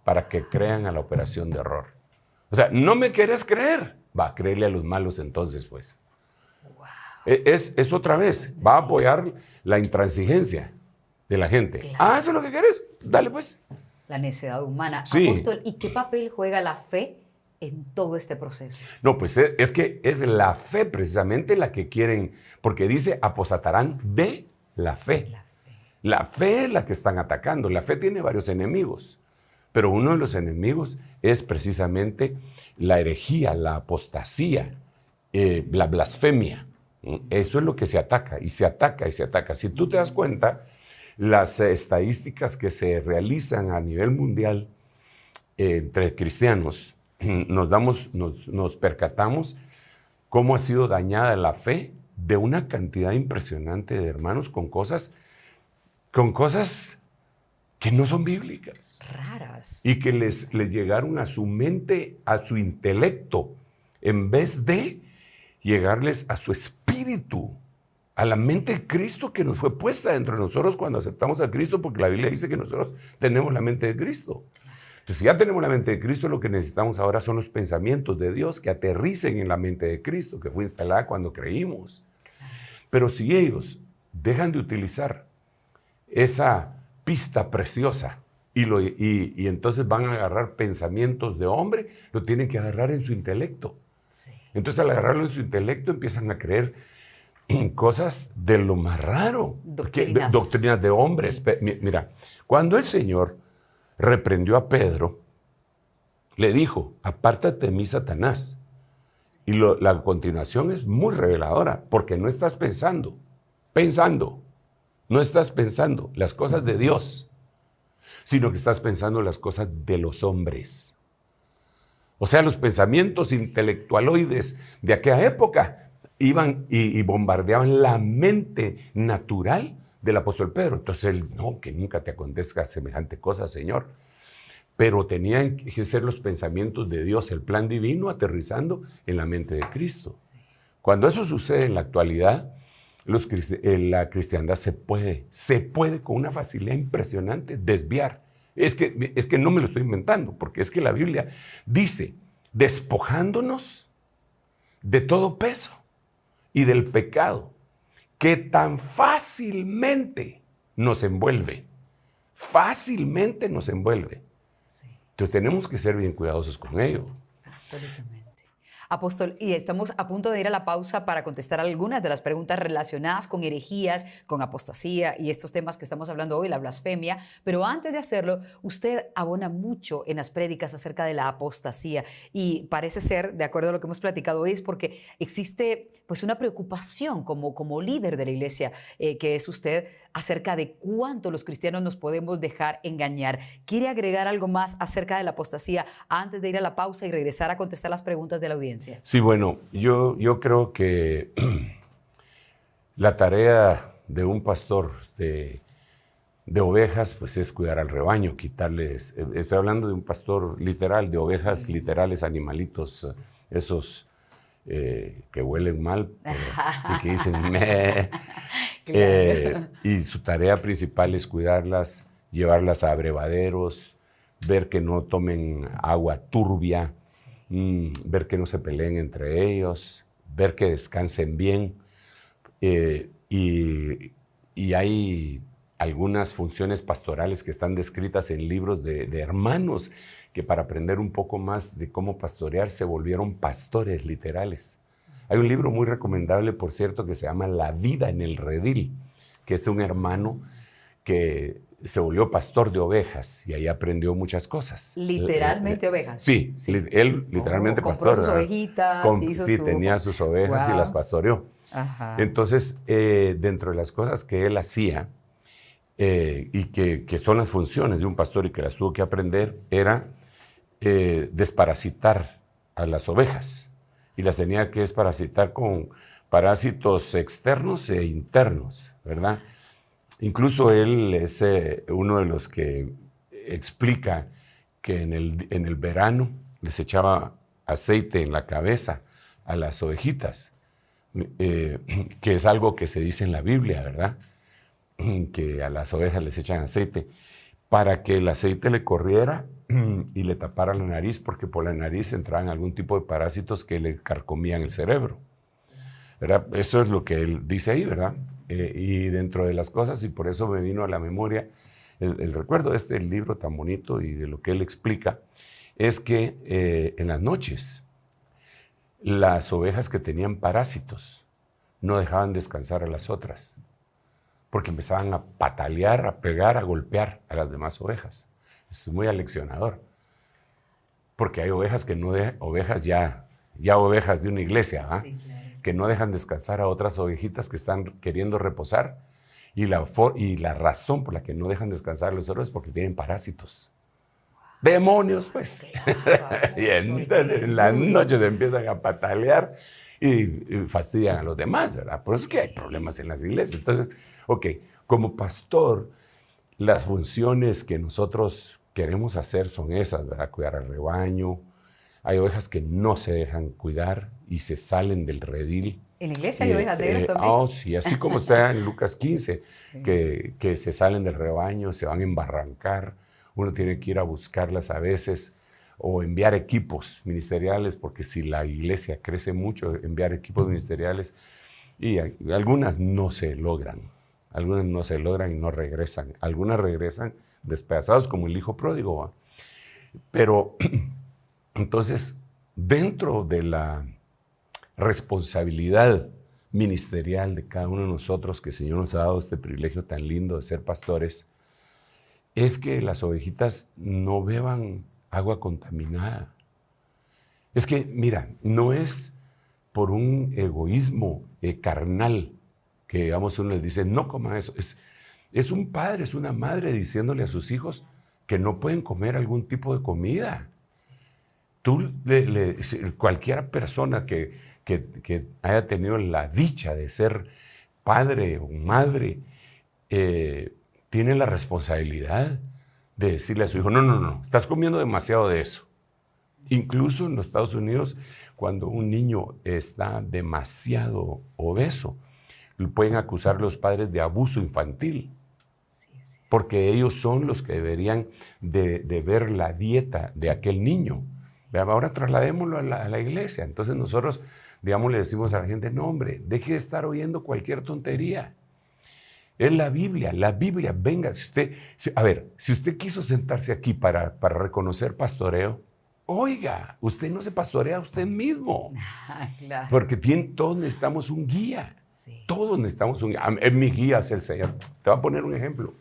para que crean a la operación de error. O sea, ¿no me quieres creer? Va a creerle a los malos entonces, pues. Wow. Es otra vez, va a apoyar la intransigencia de la gente. Claro. ¿Eso es lo que quieres? Dale, pues. La necedad humana. Sí. Apóstol, ¿y qué papel juega la fe en todo este proceso? No, pues es que es la fe precisamente la que quieren, porque dice, apostatarán de la fe. La fe es la que están atacando. La fe tiene varios enemigos. Pero uno de los enemigos es precisamente la herejía, la apostasía, la blasfemia. Eso es lo que se ataca, y se ataca, y se ataca. Si tú te das cuenta, las estadísticas que se realizan a nivel mundial entre cristianos, nos percatamos cómo ha sido dañada la fe de una cantidad impresionante de hermanos con cosas que no son bíblicas. Raras. Y que les llegaron a su mente, a su intelecto, en vez de llegarles a su espíritu, a la mente de Cristo que nos fue puesta dentro de nosotros cuando aceptamos a Cristo, porque la Biblia dice que nosotros tenemos la mente de Cristo. Entonces, si ya tenemos la mente de Cristo, lo que necesitamos ahora son los pensamientos de Dios que aterricen en la mente de Cristo, que fue instalada cuando creímos. Pero si ellos dejan de utilizar esa pista preciosa y entonces van a agarrar pensamientos de hombre, lo tienen que agarrar en su intelecto. Sí. Entonces, al agarrarlo en su intelecto, empiezan a creer cosas de lo más raro. Doctrinas de hombres. Mira, cuando el Señor reprendió a Pedro, le dijo, apártate de mí, Satanás. Y la continuación es muy reveladora, porque no estás pensando las cosas de Dios, sino que estás pensando las cosas de los hombres. O sea, los pensamientos intelectualoides de aquella época iban y bombardeaban la mente natural del apóstol Pedro. Entonces él, no, que nunca te acontezca semejante cosa, Señor. Pero tenían que ser los pensamientos de Dios, el plan divino aterrizando en la mente de Cristo. Cuando eso sucede en la actualidad, la cristiandad se puede con una facilidad impresionante desviar. Es que no me lo estoy inventando, porque es que la Biblia dice, despojándonos de todo peso y del pecado que tan fácilmente nos envuelve. Fácilmente nos envuelve. Sí. Entonces tenemos que ser bien cuidadosos con ello. Absolutamente. Apóstol, y estamos a punto de ir a la pausa para contestar algunas de las preguntas relacionadas con herejías, con apostasía y estos temas que estamos hablando hoy, la blasfemia. Pero antes de hacerlo, usted abona mucho en las prédicas acerca de la apostasía y parece ser, de acuerdo a lo que hemos platicado hoy, es porque existe pues una preocupación como líder de la iglesia que es usted acerca de cuánto los cristianos nos podemos dejar engañar. ¿Quiere agregar algo más acerca de la apostasía antes de ir a la pausa y regresar a contestar las preguntas de la audiencia? Sí, bueno, yo creo que la tarea de un pastor de ovejas pues es cuidar al rebaño, quitarles, estoy hablando de un pastor literal, de ovejas literales, animalitos, esos que huelen mal y que dicen meh. Claro. Y su tarea principal es cuidarlas, llevarlas a abrevaderos, ver que no tomen agua turbia, ver que no se peleen entre ellos, ver que descansen bien. Y hay algunas funciones pastorales que están descritas en libros de hermanos que para aprender un poco más de cómo pastorear se volvieron pastores literales. Hay un libro muy recomendable, por cierto, que se llama La vida en el redil, que es un hermano que se volvió pastor de ovejas y ahí aprendió muchas cosas. Literalmente ovejas. Sí, él literalmente pastor. Compró sus ovejitas, hizo sí, su... tenía sus ovejas y las pastoreó. Ajá. Entonces, dentro de las cosas que él hacía y que son las funciones de un pastor y que las tuvo que aprender, era desparasitar a las ovejas. Y las tenía que desparasitar con parásitos externos e internos, ¿verdad? Incluso él es uno de los que explica que en el verano les echaba aceite en la cabeza a las ovejitas, que es algo que se dice en la Biblia, ¿verdad? Que a las ovejas les echan aceite para que el aceite le corriera y le tapara la nariz, porque por la nariz entraban algún tipo de parásitos que le carcomían el cerebro, ¿verdad? Eso es lo que él dice ahí, ¿verdad? Y dentro de las cosas, y por eso me vino a la memoria el recuerdo de este libro tan bonito y de lo que él explica, es que en las noches las ovejas que tenían parásitos no dejaban descansar a las otras, porque empezaban a patalear, a pegar, a golpear a las demás ovejas. Eso es muy aleccionador, porque hay ovejas que no dejan, ovejas ya ovejas de una iglesia, ¿ah? Sí, claro. Que no dejan descansar a otras ovejitas que están queriendo reposar, y la razón por la que no dejan descansar a los otros es porque tienen parásitos. ¡Demonios, pues! Y entonces en las noches empiezan a patalear y fastidian a los demás, ¿verdad? Por eso es que hay problemas en las iglesias. Entonces, ok, como pastor, las funciones que nosotros queremos hacer son esas, ¿verdad? Cuidar al rebaño. Hay ovejas que no se dejan cuidar y se salen del redil. En la iglesia hay ovejas negras también. Oh, sí, así como está en Lucas 15, Sí. que se salen del rebaño, se van a embarrancar. Uno tiene que ir a buscarlas a veces o enviar equipos ministeriales, porque si la iglesia crece mucho, enviar equipos ministeriales, y algunas no se logran. Algunas no se logran y no regresan. Algunas regresan despedazados como el hijo pródigo, ¿va? Pero entonces, dentro de la responsabilidad ministerial de cada uno de nosotros, que el Señor nos ha dado este privilegio tan lindo de ser pastores, es que las ovejitas no beban agua contaminada. Es que, mira, no es por un egoísmo carnal que, digamos, uno les dice, no coman eso. Es un padre, es una madre diciéndole a sus hijos que no pueden comer algún tipo de comida. Tú, cualquier persona que haya tenido la dicha de ser padre o madre, tiene la responsabilidad de decirle a su hijo, no, estás comiendo demasiado de eso. Incluso en los Estados Unidos, cuando un niño está demasiado obeso, pueden acusar los padres de abuso infantil, porque ellos son los que deberían de ver la dieta de aquel niño. Ahora trasladémoslo a la iglesia. Entonces nosotros, digamos, le decimos a la gente, no hombre, deje de estar oyendo cualquier tontería. Es la Biblia, venga, si usted quiso sentarse aquí para reconocer pastoreo, oiga, usted no se pastorea a usted mismo. Claro. Porque todos necesitamos un guía. Sí. Todos necesitamos un guía. En mi guía es el Señor. Te voy a poner un ejemplo.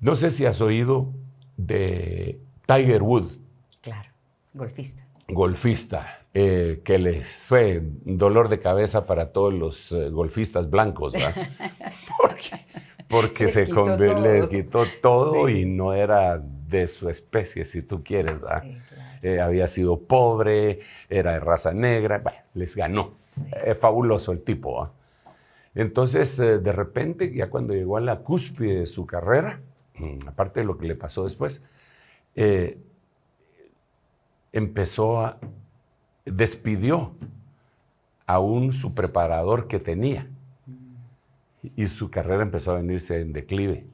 No sé si has oído de Tiger Woods. Claro, golfista, que les fue un dolor de cabeza para todos los golfistas blancos, ¿verdad? Porque les quitó todo Sí. y no era de su especie, si tú quieres, ¿verdad? Sí, claro. Había sido pobre, era de raza negra, bueno, les ganó. Sí. Fabuloso el tipo, ¿verdad? Entonces, de repente, ya cuando llegó a la cúspide de su carrera, aparte de lo que le pasó después, empezó despidió a su preparador que tenía y su carrera empezó a venirse en declive.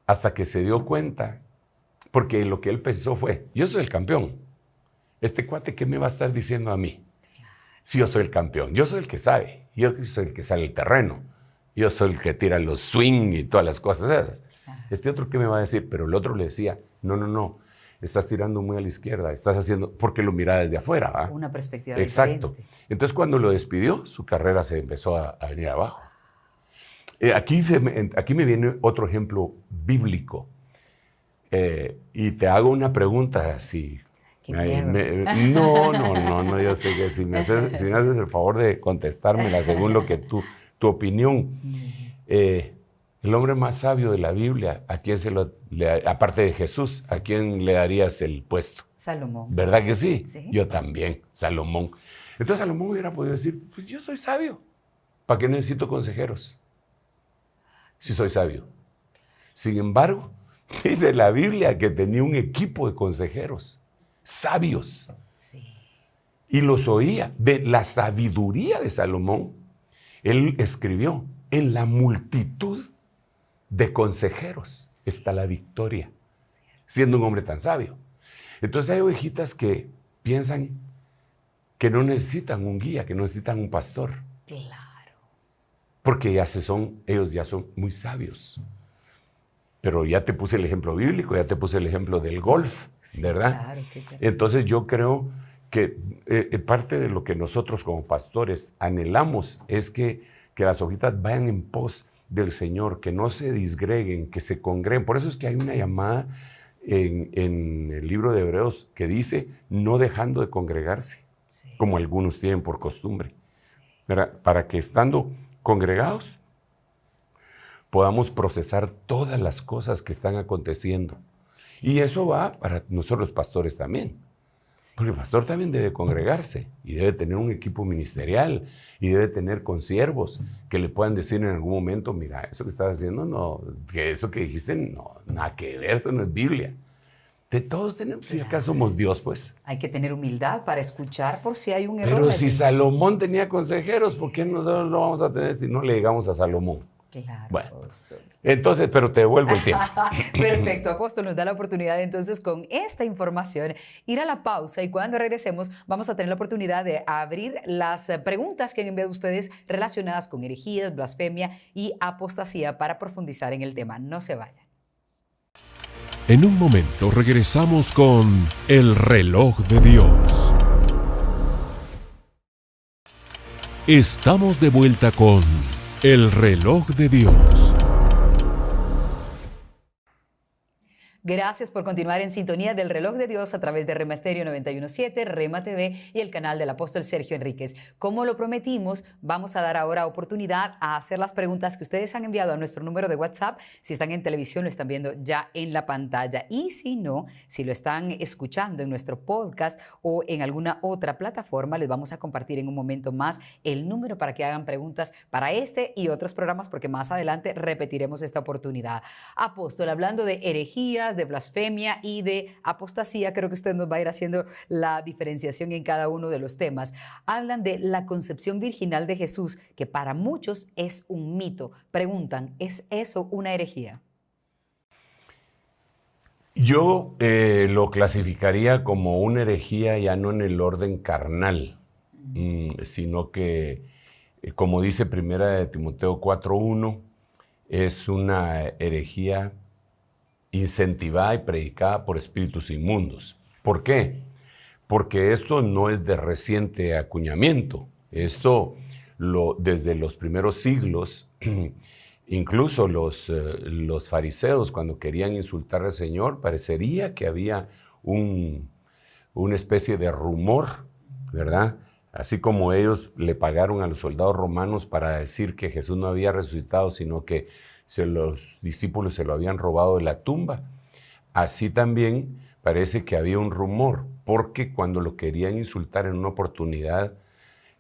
Hasta que se dio cuenta, porque lo que él pensó fue, yo soy el campeón. Este cuate, ¿qué me va a estar diciendo a mí? Si yo soy el campeón, yo soy el que sabe, yo soy el que sale al terreno, yo soy el que tira los swing y todas las cosas esas. Este otro, ¿qué me va a decir? Pero el otro le decía, no, estás tirando muy a la izquierda, estás haciendo, porque lo miraba desde afuera. ¿Ah? Una perspectiva Exacto. diferente. Entonces, cuando lo despidió, su carrera se empezó a venir abajo. Aquí me viene otro ejemplo bíblico. Y te hago una pregunta, si... No, yo sé que si me haces el favor de contestármela según lo que tu opinión. El hombre más sabio de la Biblia, ¿a quién aparte de Jesús, a quién le darías el puesto? Salomón. ¿Verdad que sí? Sí. Yo también, Salomón. Entonces Salomón hubiera podido decir, pues yo soy sabio, ¿para qué necesito consejeros? Si soy sabio. Sin embargo, dice la Biblia que tenía un equipo de consejeros sabios. Sí. Y los oía. De la sabiduría de Salomón, él escribió, en la multitud de consejeros está la victoria, siendo un hombre tan sabio. Entonces hay ovejitas que piensan que no necesitan un guía, que no necesitan un pastor. Claro. Porque ellos ya son muy sabios. Pero ya te puse el ejemplo bíblico, ya te puse el ejemplo del golf, Sí, ¿verdad? claro. Entonces yo creo que parte de lo que nosotros como pastores anhelamos es que las ovejitas vayan en pos del Señor, que no se disgreguen, que se congreguen. Por eso es que hay una llamada en el libro de Hebreos que dice, no dejando de congregarse, sí, como algunos tienen por costumbre, sí, para que estando congregados podamos procesar todas las cosas que están aconteciendo. Y eso va para nosotros los pastores también. Porque el pastor también debe congregarse y debe tener un equipo ministerial y debe tener consiervos que le puedan decir en algún momento, mira, eso que estás haciendo, no, que eso que dijiste, no, nada que ver, eso no es Biblia. De todos tenemos, si acá somos Dios, pues. Hay que tener humildad para escuchar por si hay un error. Pero si Salomón tenía consejeros, ¿por qué nosotros no vamos a tener si no le llegamos a Salomón? Claro, bueno, apóstol. Entonces, pero te devuelvo el tiempo. Perfecto, apóstol, nos da la oportunidad entonces con esta información ir a la pausa y cuando regresemos vamos a tener la oportunidad de abrir las preguntas que han enviado ustedes relacionadas con herejías, blasfemia y apostasía para profundizar en el tema. No se vayan. En un momento regresamos con El Reloj de Dios. Estamos de vuelta con El Reloj de Dios. Gracias por continuar en sintonía del Reloj de Dios a través de Rema Estéreo 91.7, Rema TV y el canal del apóstol Sergio Enríquez. Como lo prometimos, vamos a dar ahora oportunidad a hacer las preguntas que ustedes han enviado a nuestro número de WhatsApp. Si están en televisión, lo están viendo ya en la pantalla. Y si no, si lo están escuchando en nuestro podcast o en alguna otra plataforma, les vamos a compartir en un momento más el número para que hagan preguntas para este y otros programas, porque más adelante repetiremos esta oportunidad. Apóstol, hablando de herejías, de blasfemia y de apostasía, creo que usted nos va a ir haciendo la diferenciación en cada uno de los temas. Hablan de la concepción virginal de Jesús, que para muchos es un mito. Preguntan, ¿es eso una herejía? Yo lo clasificaría como una herejía ya no en el orden carnal, sino que, como dice Primera de Timoteo 4:1, es una herejía incentivada y predicada por espíritus inmundos. ¿Por qué? Porque esto no es de reciente acuñamiento. Esto desde los primeros siglos, incluso los fariseos cuando querían insultar al Señor, parecería que había una especie de rumor, ¿verdad? Así como ellos le pagaron a los soldados romanos para decir que Jesús no había resucitado, sino que los discípulos se lo habían robado de la tumba. Así también parece que había un rumor, porque cuando lo querían insultar en una oportunidad,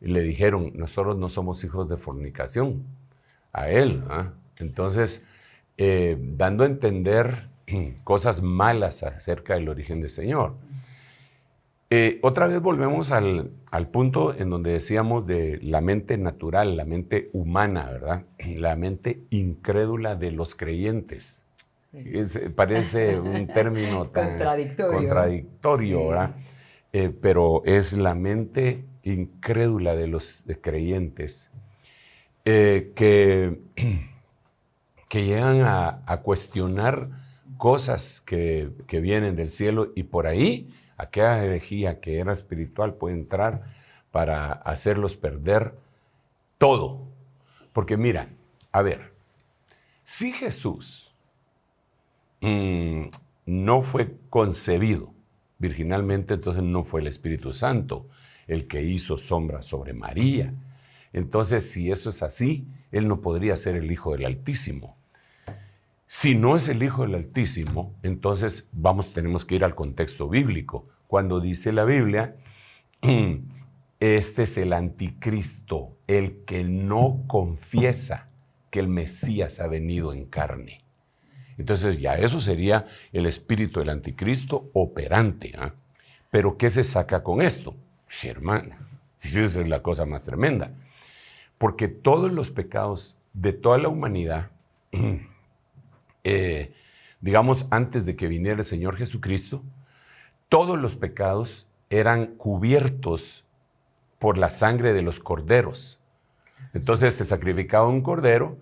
le dijeron, nosotros no somos hijos de fornicación, a él. ¿Ah? Entonces, dando a entender cosas malas acerca del origen del Señor. Otra vez volvemos al punto en donde decíamos de la mente natural, la mente humana, ¿verdad? La mente incrédula de los creyentes. Parece un término tan contradictorio, sí. ¿verdad? Pero es la mente incrédula de los creyentes que llegan a cuestionar cosas que vienen del cielo, y por ahí aquella herejía que era espiritual puede entrar para hacerlos perder todo. Porque mira, a ver, si Jesús no fue concebido virginalmente, entonces no fue el Espíritu Santo el que hizo sombra sobre María. Entonces, si eso es así, él no podría ser el Hijo del Altísimo. Si no es el Hijo del Altísimo, entonces tenemos que ir al contexto bíblico. Cuando dice la Biblia, este es el anticristo, el que no confiesa que el Mesías ha venido en carne. Entonces ya eso sería el espíritu del anticristo operante. ¿Eh? Pero ¿qué se saca con esto? Sí, hermana, sí, esa es la cosa más tremenda. Porque todos los pecados de toda la humanidad, digamos antes de que viniera el Señor Jesucristo, todos los pecados eran cubiertos por la sangre de los corderos. Entonces se sacrificaba un cordero,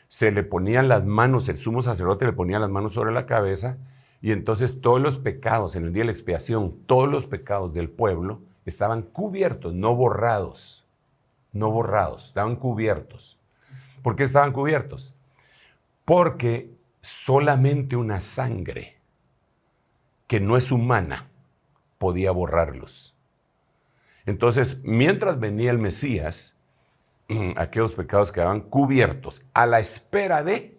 se le ponían las manos, el sumo sacerdote le ponía las manos sobre la cabeza, y entonces todos los pecados en el día de la expiación, todos los pecados del pueblo estaban cubiertos, no borrados, estaban cubiertos. ¿Por qué estaban cubiertos? Porque solamente una sangre que no es humana podía borrarlos. Entonces, mientras venía el Mesías, aquellos pecados quedaban cubiertos a la espera de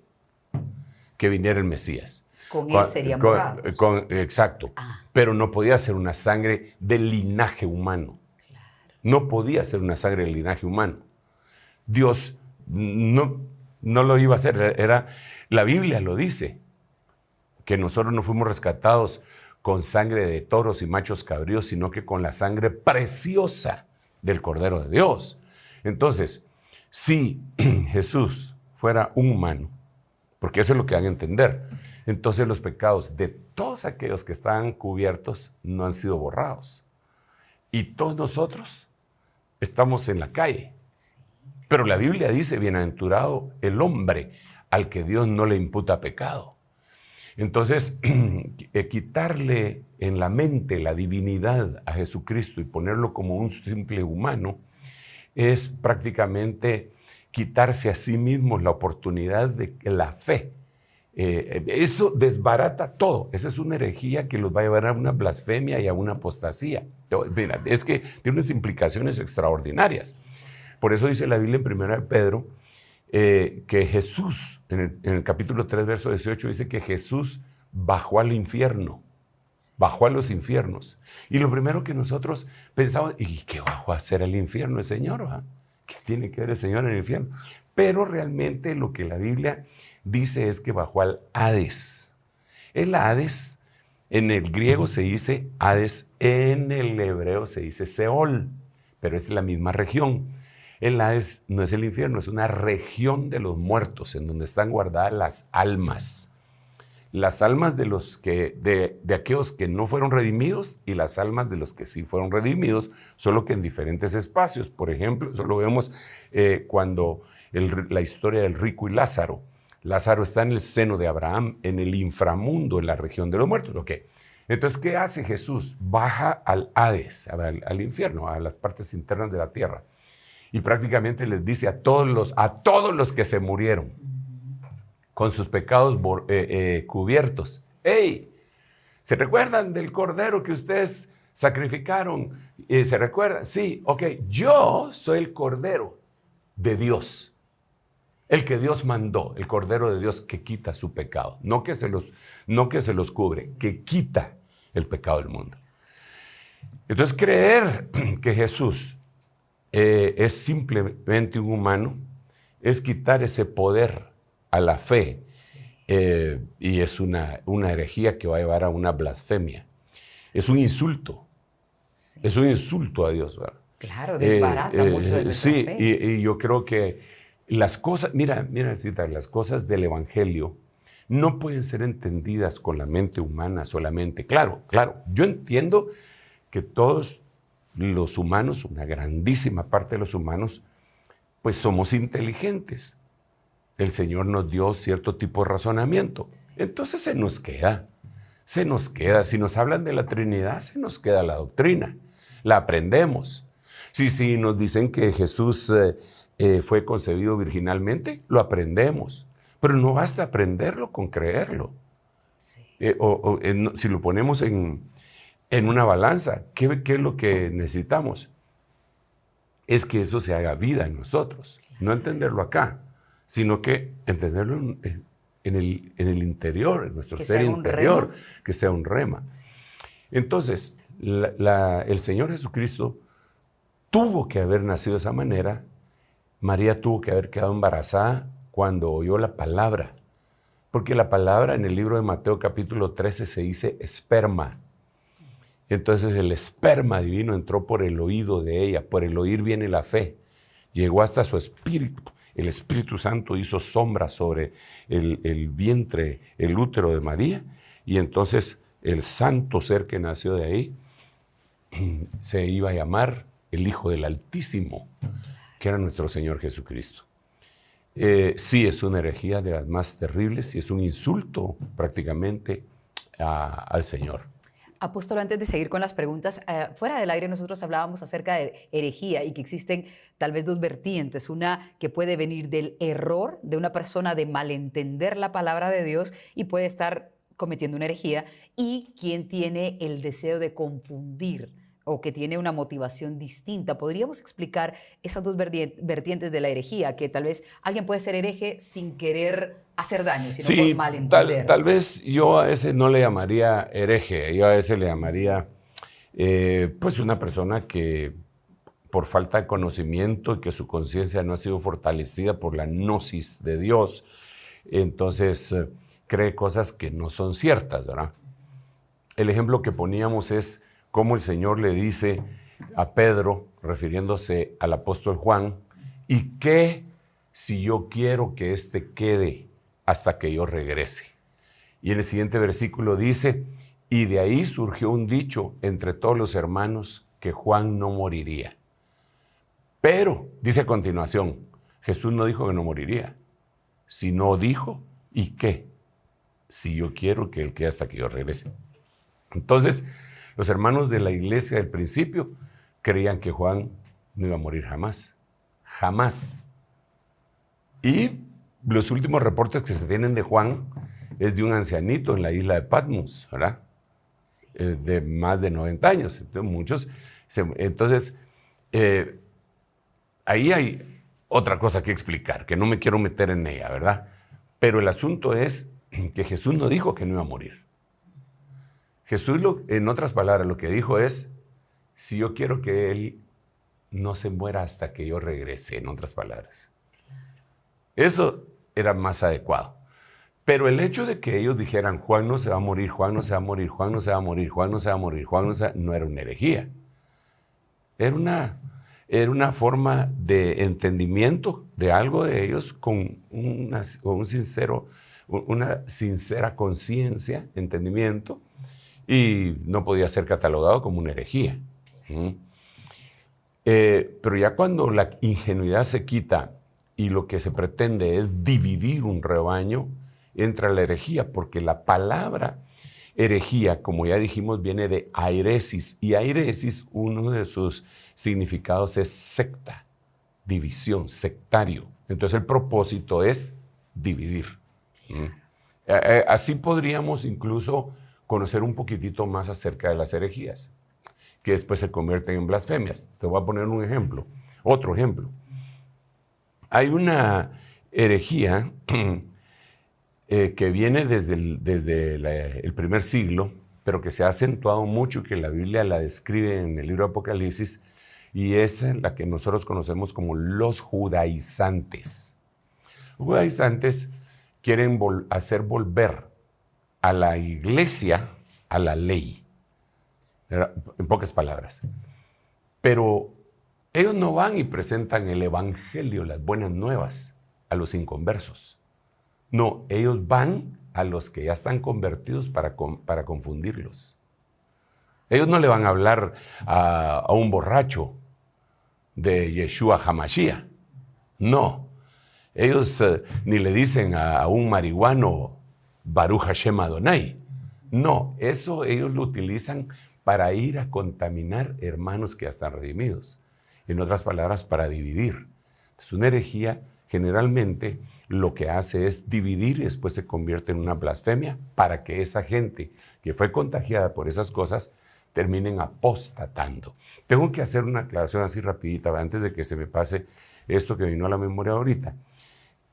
que viniera el Mesías. Con él serían borrados. Exacto. Pero no podía ser una sangre del linaje humano. Claro. No podía ser una sangre del linaje humano. Dios no lo iba a hacer. La Biblia lo dice, que nosotros no fuimos rescatados con sangre de toros y machos cabríos, sino que con la sangre preciosa del Cordero de Dios. Entonces, si Jesús fuera un humano, porque eso es lo que dan a entender, entonces los pecados de todos aquellos que estaban cubiertos no han sido borrados. Y todos nosotros estamos en la calle. Pero la Biblia dice, bienaventurado el hombre al que Dios no le imputa pecado. Entonces, quitarle en la mente la divinidad a Jesucristo y ponerlo como un simple humano es prácticamente quitarse a sí mismo la oportunidad de la fe. Eso desbarata todo. Esa es una herejía que los va a llevar a una blasfemia y a una apostasía. Mira, es que tiene unas implicaciones extraordinarias. Por eso dice la Biblia en 1 Pedro que Jesús, en el capítulo 3, verso 18, dice que Jesús bajó al infierno, bajó a los infiernos. Y lo primero que nosotros pensamos, ¿y qué bajó a hacer al infierno el Señor? ¿Va? ¿Qué tiene que ver el Señor en el infierno? Pero realmente lo que la Biblia dice es que bajó al Hades. El Hades, en el griego se dice Hades, en el hebreo se dice Seol, pero es la misma región. El Hades no es el infierno, es una región de los muertos en donde están guardadas las almas. Las almas de aquellos que no fueron redimidos y las almas de los que sí fueron redimidos, solo que en diferentes espacios. Por ejemplo, eso lo vemos cuando la historia del rico y Lázaro. Lázaro está en el seno de Abraham, en el inframundo, en la región de los muertos. Okay. Entonces, ¿qué hace Jesús? Baja al Hades, al infierno, a las partes internas de la tierra. Y prácticamente les dice a todos los que se murieron con sus pecados cubiertos: ¡Hey! ¿Se recuerdan del cordero que ustedes sacrificaron? ¿Se recuerdan? Sí, ok. Yo soy el cordero de Dios. El que Dios mandó, el cordero de Dios que quita su pecado. No que se los cubre, que quita el pecado del mundo. Entonces, creer que Jesús es simplemente un humano es quitar ese poder a la fe. Y es una herejía que va a llevar a una blasfemia. Es un insulto Sí. Es un insulto a Dios, ¿verdad? Claro, desbarata mucho de nuestra sí, fe. y yo creo que las cosas, mira, Cita, las cosas del Evangelio no pueden ser entendidas con la mente humana solamente. Claro, yo entiendo que todos los humanos, una grandísima parte de los humanos, pues somos inteligentes. El Señor nos dio cierto tipo de razonamiento. Entonces se nos queda. Si nos hablan de la Trinidad, se nos queda la doctrina. La aprendemos. Si nos dicen que Jesús fue concebido virginalmente, lo aprendemos. Pero no basta aprenderlo con creerlo. Sí. Si lo ponemos en una balanza, ¿qué es lo que necesitamos? Es que eso se haga vida en nosotros. No entenderlo acá, sino que entenderlo en el interior, en nuestro ser interior, que sea un rema. Sí. Entonces, el Señor Jesucristo tuvo que haber nacido de esa manera. María tuvo que haber quedado embarazada cuando oyó la palabra, porque la palabra en el libro de Mateo capítulo 13 se dice esperma. Entonces el esperma divino entró por el oído de ella, por el oír viene la fe, llegó hasta su espíritu. El Espíritu Santo hizo sombra sobre el vientre, el útero de María, y entonces el santo ser que nació de ahí se iba a llamar el Hijo del Altísimo, que era nuestro Señor Jesucristo. Sí, es una herejía de las más terribles y es un insulto prácticamente al Señor. Apóstol, antes de seguir con las preguntas, fuera del aire nosotros hablábamos acerca de herejía y que existen tal vez dos vertientes. Una que puede venir del error de una persona de malentender la palabra de Dios y puede estar cometiendo una herejía, y quien tiene el deseo de confundir o que tiene una motivación distinta. ¿Podríamos explicar esas dos vertientes de la herejía? Que tal vez alguien puede ser hereje sin querer hacer daño, sino por malentender. Tal vez yo a ese no le llamaría hereje, yo a ese le llamaría pues una persona que por falta de conocimiento y que su conciencia no ha sido fortalecida por la gnosis de Dios, entonces cree cosas que no son ciertas, ¿verdad? El ejemplo que poníamos es cómo el Señor le dice a Pedro, refiriéndose al apóstol Juan, ¿y qué si yo quiero que éste quede hasta que yo regrese? Y en el siguiente versículo dice, y de ahí surgió un dicho entre todos los hermanos que Juan no moriría. Pero, dice a continuación, Jesús no dijo que no moriría, sino dijo, ¿y qué? Si yo quiero que él quede hasta que yo regrese. Entonces, los hermanos de la iglesia del principio creían que Juan no iba a morir jamás. Jamás. Y los últimos reportes que se tienen de Juan es de un ancianito en la isla de Patmos, ¿verdad? Sí. De más de 90 años. Entonces, ahí hay otra cosa que explicar, que no me quiero meter en ella, ¿verdad? Pero el asunto es que Jesús no dijo que no iba a morir. Jesús, en otras palabras, lo que dijo es, si yo quiero que él no se muera hasta que yo regrese, en otras palabras. Eso era más adecuado. Pero el hecho de que ellos dijeran, Juan no se va a morir, Juan no se va a morir, Juan no se va a morir, Juan no se va a morir, no era una herejía. Era una forma de entendimiento de algo de ellos con una sincera conciencia, entendimiento, y no podía ser catalogado como una herejía. Pero ya cuando la ingenuidad se quita y lo que se pretende es dividir un rebaño, entra la herejía, porque la palabra herejía, como ya dijimos, viene de airesis, y airesis, uno de sus significados es secta, división, sectario. Entonces el propósito es dividir. Así podríamos incluso conocer un poquitito más acerca de las herejías, que después se convierten en blasfemias. Te voy a poner un ejemplo, otro ejemplo. Hay una herejía que viene desde el primer siglo, pero que se ha acentuado mucho y que la Biblia la describe en el libro de Apocalipsis, y es la que nosotros conocemos como los judaizantes. Los judaizantes quieren hacer volver a la iglesia a la ley. en pocas palabras. Pero ellos no van y presentan el evangelio, las buenas nuevas, a los inconversos. No, ellos van a los que ya están convertidos para confundirlos. Ellos no le van a hablar a un borracho de Yeshua HaMashiach. No. Ellos ni le dicen a un marihuano Baruch Hashem Adonai. No, eso ellos lo utilizan para ir a contaminar hermanos que ya están redimidos. En otras palabras, para dividir. Es una herejía, generalmente lo que hace es dividir y después se convierte en una blasfemia para que esa gente que fue contagiada por esas cosas terminen apostatando. Tengo que hacer una aclaración así rapidita antes de que se me pase esto que vino a la memoria ahorita.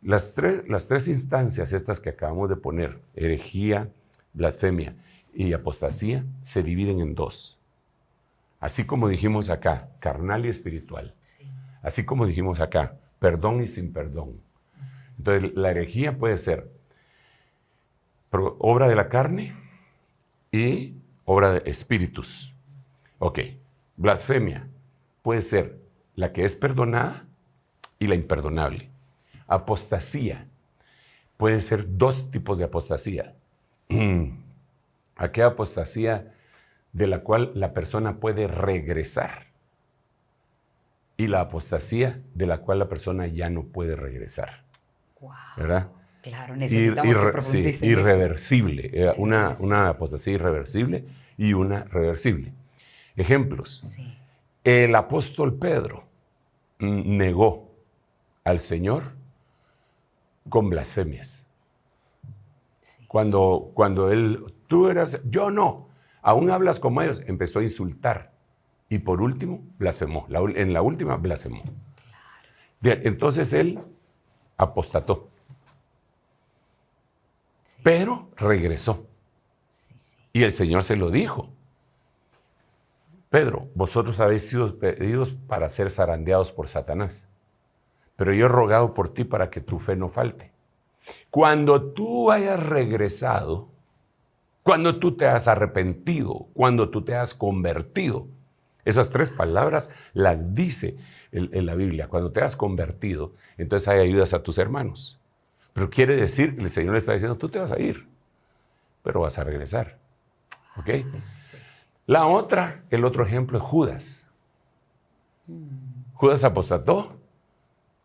Las tres instancias estas que acabamos de poner, herejía, blasfemia y apostasía, se dividen en dos. Así como dijimos acá, carnal y espiritual. Sí. Así como dijimos acá, perdón y sin perdón. Entonces, la herejía puede ser obra de la carne y obra de espíritus. Ok, blasfemia puede ser la que es perdonada y la imperdonable. Apostasía puede ser dos tipos de apostasía. Aquella apostasía de la cual la persona puede regresar y la apostasía de la cual la persona ya no puede regresar. Wow. ¿Verdad? Claro, necesitamos que profundicen. Sí, irreversible. Una apostasía irreversible y una reversible. Ejemplos. Sí. El apóstol Pedro negó al Señor con blasfemias. Sí. Cuando él, tú eras, yo no, aún hablas como ellos, empezó a insultar. Y por último, blasfemó. En la última, blasfemó. Claro. Bien, entonces él apostató. Sí. Pero regresó. Sí, sí. Y el Señor se lo dijo. Pedro, vosotros habéis sido pedidos para ser zarandeados por Satanás. Pero yo he rogado por ti para que tu fe no falte. Cuando tú hayas regresado, cuando tú te has arrepentido, cuando tú te has convertido, esas tres palabras las dice en la Biblia. Cuando te has convertido, entonces hay ayudas a tus hermanos. Pero quiere decir, el Señor le está diciendo, tú te vas a ir, pero vas a regresar. ¿Ok? Sí. La otra, el otro ejemplo es Judas. Judas apostató,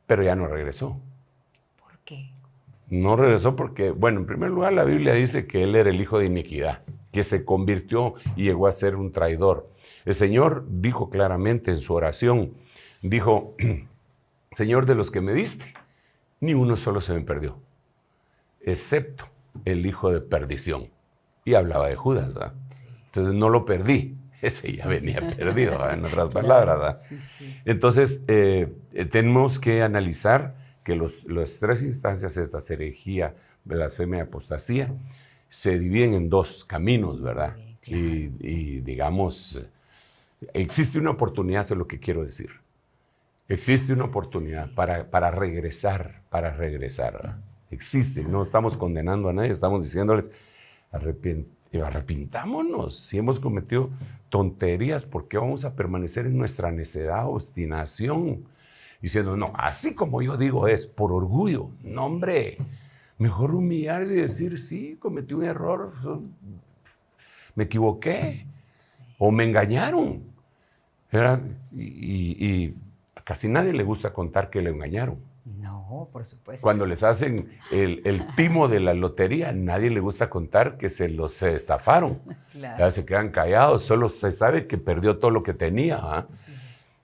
pero ya no regresó. ¿Por qué? No regresó porque, bueno, en primer lugar la Biblia dice que él era el hijo de iniquidad, que se convirtió y llegó a ser un traidor. El Señor dijo claramente en su oración, dijo, Señor, de los que me diste, ni uno solo se me perdió, excepto el hijo de perdición. Y hablaba de Judas, ¿verdad? Sí. Entonces no lo perdí, ese ya venía perdido, ¿verdad? En otras palabras, ¿verdad? Sí, sí. Entonces tenemos que analizar que las tres instancias, esta herejía, blasfemia y apostasía, se dividen en dos caminos, ¿verdad? Claro. Y digamos, existe una oportunidad, eso es lo que quiero decir. Existe una oportunidad para regresar, ¿verdad? Existe, no estamos condenando a nadie, estamos diciéndoles, arrepintámonos. Si hemos cometido tonterías, ¿por qué vamos a permanecer en nuestra necedad, obstinación? Diciendo, no, así como yo digo es, por orgullo. No, hombre, mejor humillarse y decir, sí, cometí un error, me equivoqué, o me engañaron. Y a casi nadie le gusta contar que le engañaron. No, por supuesto. Cuando les hacen el timo de la lotería, a nadie le gusta contar que se estafaron. Claro. Se quedan callados, solo se sabe que perdió todo lo que tenía. ¿Ah? Sí.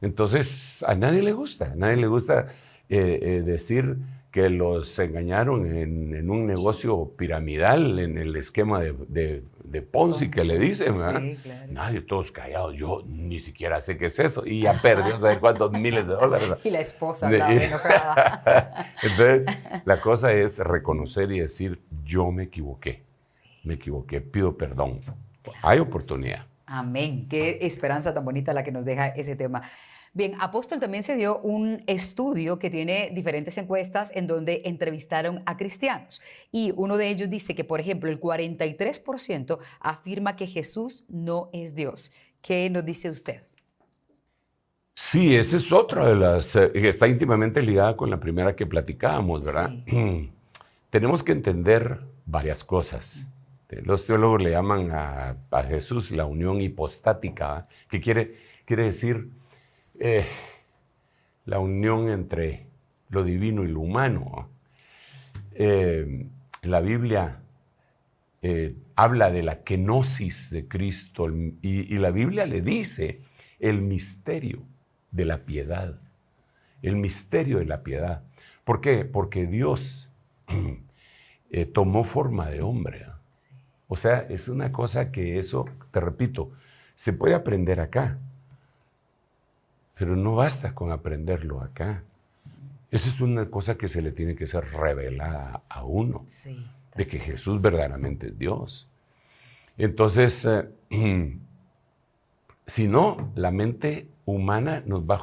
Entonces, a nadie le gusta decir que los engañaron en un negocio piramidal, en el esquema de Ponzi que le dicen. Sí, claro. Nadie, todos callados. Yo ni siquiera sé qué es eso. Y ya perdió, ¿sabes cuántos miles de dólares? Y la esposa hablaba enojada. Entonces, la cosa es reconocer y decir, yo me equivoqué. Sí. Me equivoqué, pido perdón. Claro. Hay oportunidad. Amén. Qué esperanza tan bonita la que nos deja ese tema. Bien, Apóstol, también se dio un estudio que tiene diferentes encuestas en donde entrevistaron a cristianos. Y uno de ellos dice que, por ejemplo, el 43% afirma que Jesús no es Dios, ¿Qué nos dice usted? Sí, esa es otra de las que está íntimamente ligada con la primera que platicábamos, ¿verdad? Sí. Tenemos que entender varias cosas. Los teólogos le llaman a Jesús la unión hipostática, que quiere decir la unión entre lo divino y lo humano. La Biblia habla de la kenosis de Cristo y la Biblia le dice el misterio de la piedad. El misterio de la piedad. ¿Por qué? Porque Dios tomó forma de hombre. O sea, es una cosa que eso, te repito, se puede aprender acá, pero no basta con aprenderlo acá. Eso es una cosa que se le tiene que ser revelada a uno, Sí. de que Jesús verdaderamente es Dios. Entonces, si no, la mente humana nos va a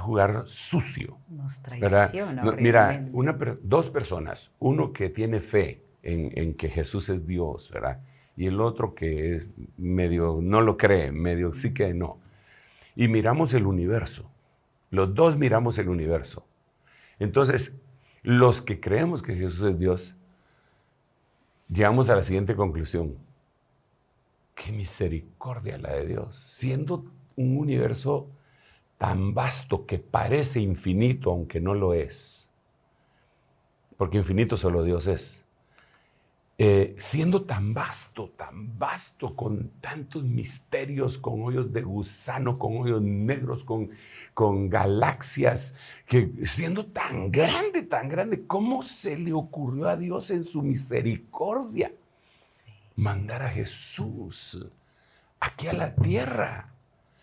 juzgar sucio. Nos ¿Verdad? traiciona Mira, horriblemente. dos personas, uno que tiene fe en que Jesús es Dios, ¿verdad? Y el otro que es medio no lo cree, medio sí que no. Y miramos el universo. Los dos miramos el universo. Entonces, los que creemos que Jesús es Dios, llegamos a la siguiente conclusión. ¡Qué misericordia la de Dios! Siendo un universo tan vasto que parece infinito, aunque no lo es. Porque infinito solo Dios es. Siendo tan vasto, con tantos misterios, con hoyos de gusano, con hoyos negros, con galaxias, que siendo tan grande, ¿cómo se le ocurrió a Dios en su misericordia mandar a Jesús aquí a la tierra?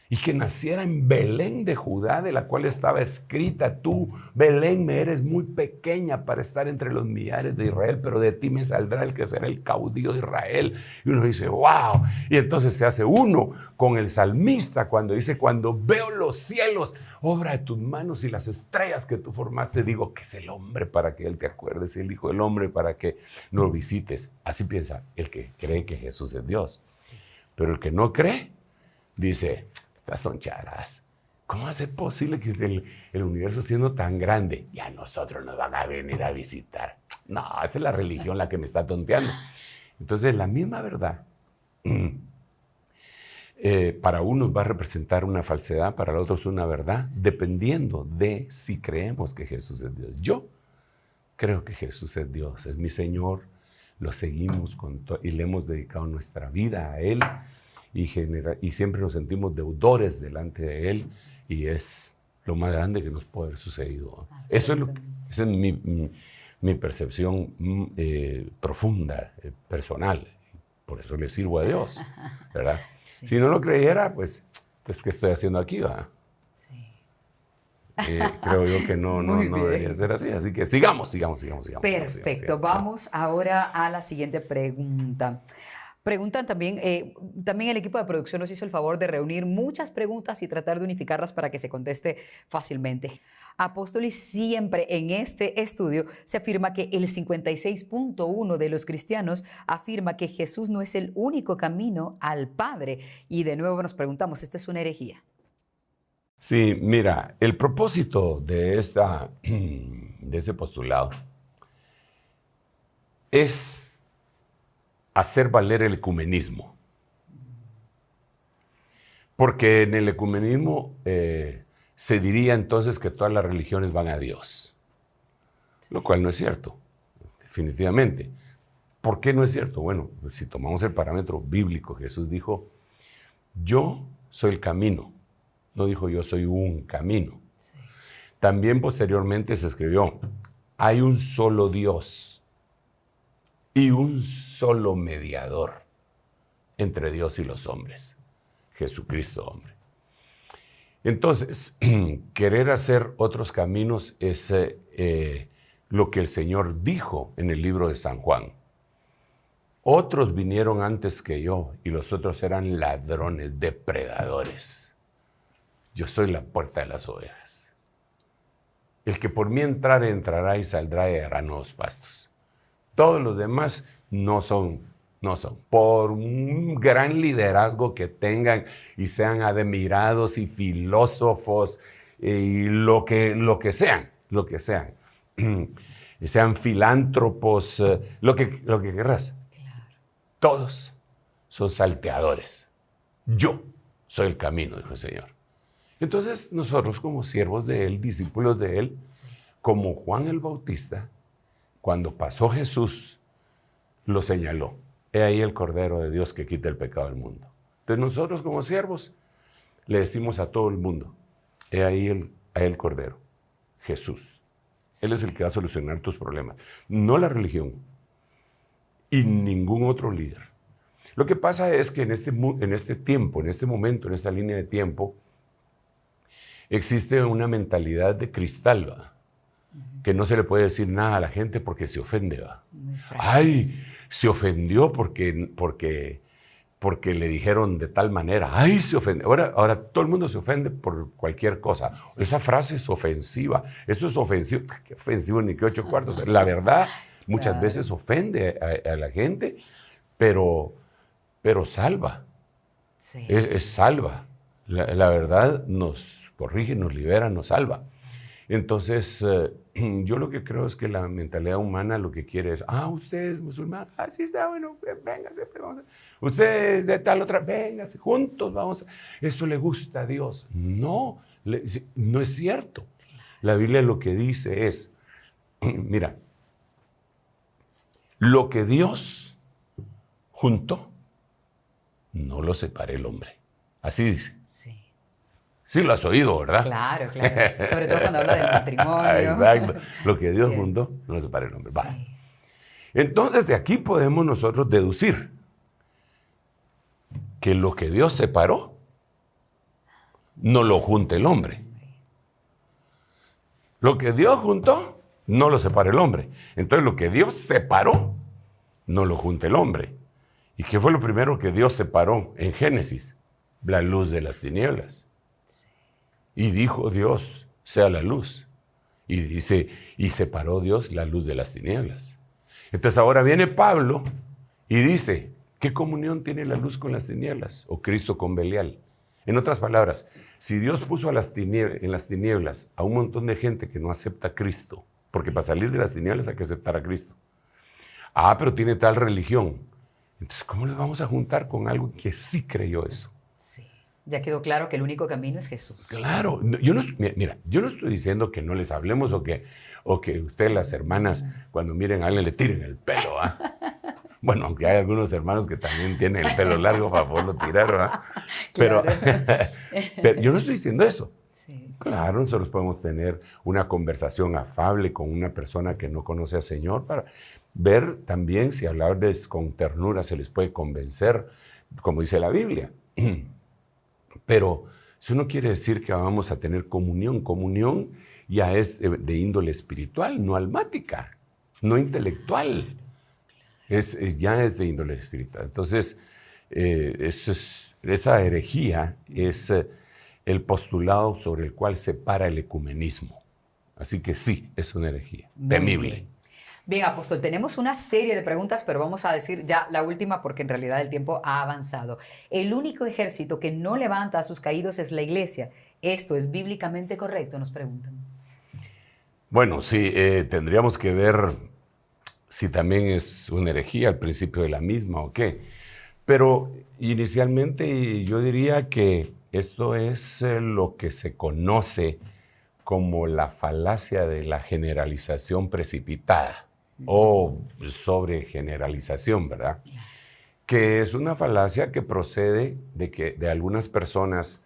Y que naciera en Belén de Judá, de la cual estaba escrita: tú, Belén, me eres muy pequeña para estar entre los millares de Israel, pero de ti me saldrá el que será el caudillo de Israel. Y uno dice, wow. Y entonces se hace uno con el salmista cuando dice: cuando veo los cielos, obra de tus manos, y las estrellas que tú formaste, digo, que es el hombre para que él te acuerdes, y el hijo del hombre para que lo visites. Así piensa el que cree que Jesús es Dios. Sí. Pero el que no cree, dice: estas son charas. ¿Cómo va a ser posible que el universo siendo tan grande y a nosotros nos van a venir a visitar? No, esa es la religión la que me está tonteando. Entonces, la misma verdad para unos va a representar una falsedad, para los otros una verdad, dependiendo de si creemos que Jesús es Dios. Yo creo que Jesús es Dios, es mi Señor, lo seguimos y le hemos dedicado nuestra vida a Él. Y siempre nos sentimos deudores delante de Él, y es lo más grande que nos puede haber sucedido. Esa es mi percepción profunda, personal. Por eso le sirvo a Dios, ¿verdad? Sí. Si no lo creyera, pues ¿qué estoy haciendo aquí, va? Sí. Creo yo que no debería ser así. Así que sigamos. Perfecto. Vamos ahora a la siguiente pregunta. Preguntan también el equipo de producción nos hizo el favor de reunir muchas preguntas y tratar de unificarlas para que se conteste fácilmente. Apóstolis, siempre en este estudio se afirma que el 56.1% de los cristianos afirma que Jesús no es el único camino al Padre. Y de nuevo nos preguntamos, ¿esta es una herejía? Sí, mira, el propósito de ese postulado es hacer valer el ecumenismo. Porque en el ecumenismo se diría entonces que todas las religiones van a Dios, lo cual no es cierto, definitivamente. ¿Por qué no es cierto? Bueno, si tomamos el parámetro bíblico, Jesús dijo: yo soy el camino, no dijo yo soy un camino. Sí. También posteriormente se escribió: hay un solo Dios y un solo mediador entre Dios y los hombres, Jesucristo hombre. Entonces, querer hacer otros caminos es lo que el Señor dijo en el libro de San Juan. Otros vinieron antes que yo, y los otros eran ladrones, depredadores. Yo soy la puerta de las ovejas. El que por mí entrare, entrará y saldrá y hará nuevos pastos. Todos los demás no son No son. Por un gran liderazgo que tengan y sean admirados y filósofos y lo que sean. Y sean filántropos, lo que querrás. Claro. Todos son salteadores. Yo soy el camino, dijo el Señor. Entonces nosotros como siervos de Él, discípulos de Él, Sí. como Juan el Bautista, cuando pasó Jesús, lo señaló. He ahí el Cordero de Dios que quita el pecado del mundo. Entonces nosotros como siervos le decimos a todo el mundo, he ahí el Cordero, Jesús. Él es el que va a solucionar tus problemas, no la religión y ningún otro líder. Lo que pasa es que en este tiempo, en este momento, en esta línea de tiempo, existe una mentalidad de cristal, ¿va? Que no se le puede decir nada a la gente porque se ofende, ¿va? Ay, se ofendió porque le dijeron de tal manera. Ay, se ofendió. Ahora todo el mundo se ofende por cualquier cosa. Esa frase es ofensiva. Eso es ofensivo. Qué ofensivo ni qué 8 cuartos. La verdad, muchas veces ofende a la gente, pero salva. Sí. Es salva. La verdad nos corrige, nos libera, nos salva. Entonces, yo lo que creo es que la mentalidad humana lo que quiere es, usted es musulmán, sí está, bueno, véngase, vamos a, usted es de tal otra, véngase, juntos vamos, eso le gusta a Dios. No, no es cierto. La Biblia lo que dice es, mira, lo que Dios juntó, no lo separe el hombre. Así dice. Sí. Sí lo has oído, ¿verdad? Claro, claro. Sobre todo cuando habla del matrimonio. Exacto. Lo que Dios Sí. juntó, no lo separe el hombre. Va. Sí. Entonces, de aquí podemos nosotros deducir que lo que Dios separó, no lo junta el hombre. Lo que Dios juntó, no lo separa el hombre. Entonces, lo que Dios separó, no lo junta el hombre. ¿Y qué fue lo primero que Dios separó en Génesis? La luz de las tinieblas. Y dijo Dios, sea la luz. Y dice, y separó Dios la luz de las tinieblas. Entonces ahora viene Pablo y dice, ¿qué comunión tiene la luz con las tinieblas? O Cristo con Belial. En otras palabras, si Dios puso en las tinieblas a un montón de gente que no acepta a Cristo, porque para salir de las tinieblas hay que aceptar a Cristo. Pero tiene tal religión. Entonces, ¿cómo les vamos a juntar con algo que sí creyó eso? Sí. Ya quedó claro que el único camino es Jesús. Claro, yo no estoy diciendo que no les hablemos o que ustedes, las hermanas, cuando miren a alguien le tiren el pelo, ¿ah? Bueno, aunque hay algunos hermanos que también tienen el pelo largo para poderlo tirar, ¿verdad? Pero, pero yo no estoy diciendo eso. Sí. Claro, nosotros podemos tener una conversación afable con una persona que no conoce al Señor para ver también si hablarles con ternura se les puede convencer, como dice la Biblia. Pero eso no quiere decir que vamos a tener comunión. Comunión ya es de índole espiritual, no almática, no intelectual. Ya es de índole espiritual. Entonces, esa herejía es el postulado sobre el cual se para el ecumenismo. Así que sí, es una herejía temible. Bien, apóstol, tenemos una serie de preguntas, pero vamos a decir ya la última porque en realidad el tiempo ha avanzado. El único ejército que no levanta a sus caídos es la iglesia. ¿Esto es bíblicamente correcto?, nos preguntan. Bueno, sí, tendríamos que ver si también es una herejía al principio de la misma o qué. Pero inicialmente yo diría que esto es lo que se conoce como la falacia de la generalización precipitada o sobregeneralización, ¿verdad? Que es una falacia que procede de algunas personas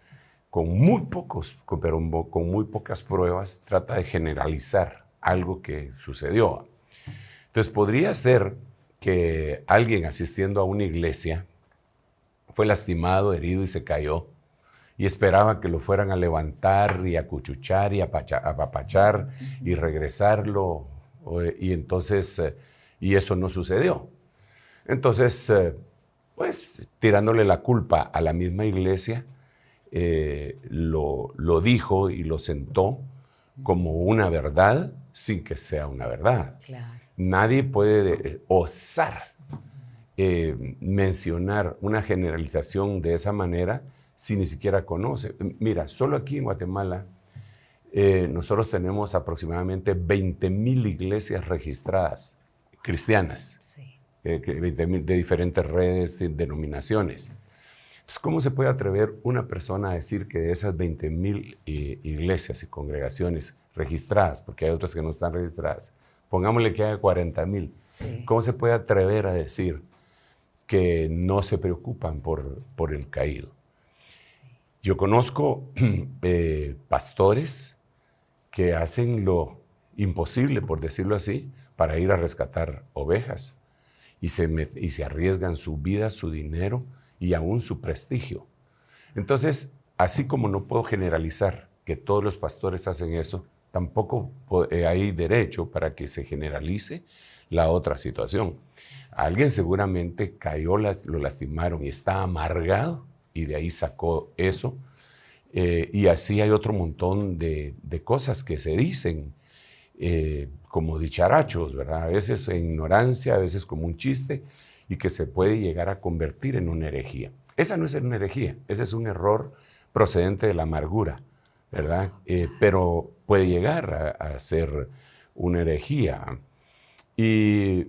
con muy pocas pruebas trata de generalizar algo que sucedió. Entonces podría ser que alguien asistiendo a una iglesia fue lastimado, herido y se cayó y esperaba que lo fueran a levantar y a acuchuchar y a apapachar y regresarlo y entonces y eso no sucedió. Entonces, pues tirándole la culpa a la misma iglesia, lo dijo y lo sentó como una verdad sin que sea una verdad. Claro. Nadie puede osar mencionar una generalización de esa manera si ni siquiera conoce. Mira, solo aquí en Guatemala nosotros tenemos aproximadamente 20,000 iglesias registradas, cristianas, Sí. 20,000 de diferentes redes y denominaciones. Entonces, ¿cómo se puede atrever una persona a decir que de esas 20,000 iglesias y congregaciones registradas, porque hay otras que no están registradas, pongámosle que haya 40,000, Sí. ¿cómo se puede atrever a decir que no se preocupan por el caído? Yo conozco pastores que hacen lo imposible, por decirlo así, para ir a rescatar ovejas y se arriesgan su vida, su dinero y aún su prestigio. Entonces, así como no puedo generalizar que todos los pastores hacen eso, tampoco hay derecho para que se generalice la otra situación. Alguien seguramente cayó, lo lastimaron y está amargado y de ahí sacó eso. Y así hay otro montón de cosas que se dicen como dicharachos, ¿verdad? A veces en ignorancia, a veces como un chiste, y que se puede llegar a convertir en una herejía. Esa no es una herejía, ese es un error procedente de la amargura, ¿verdad? Pero puede llegar a ser una herejía. Y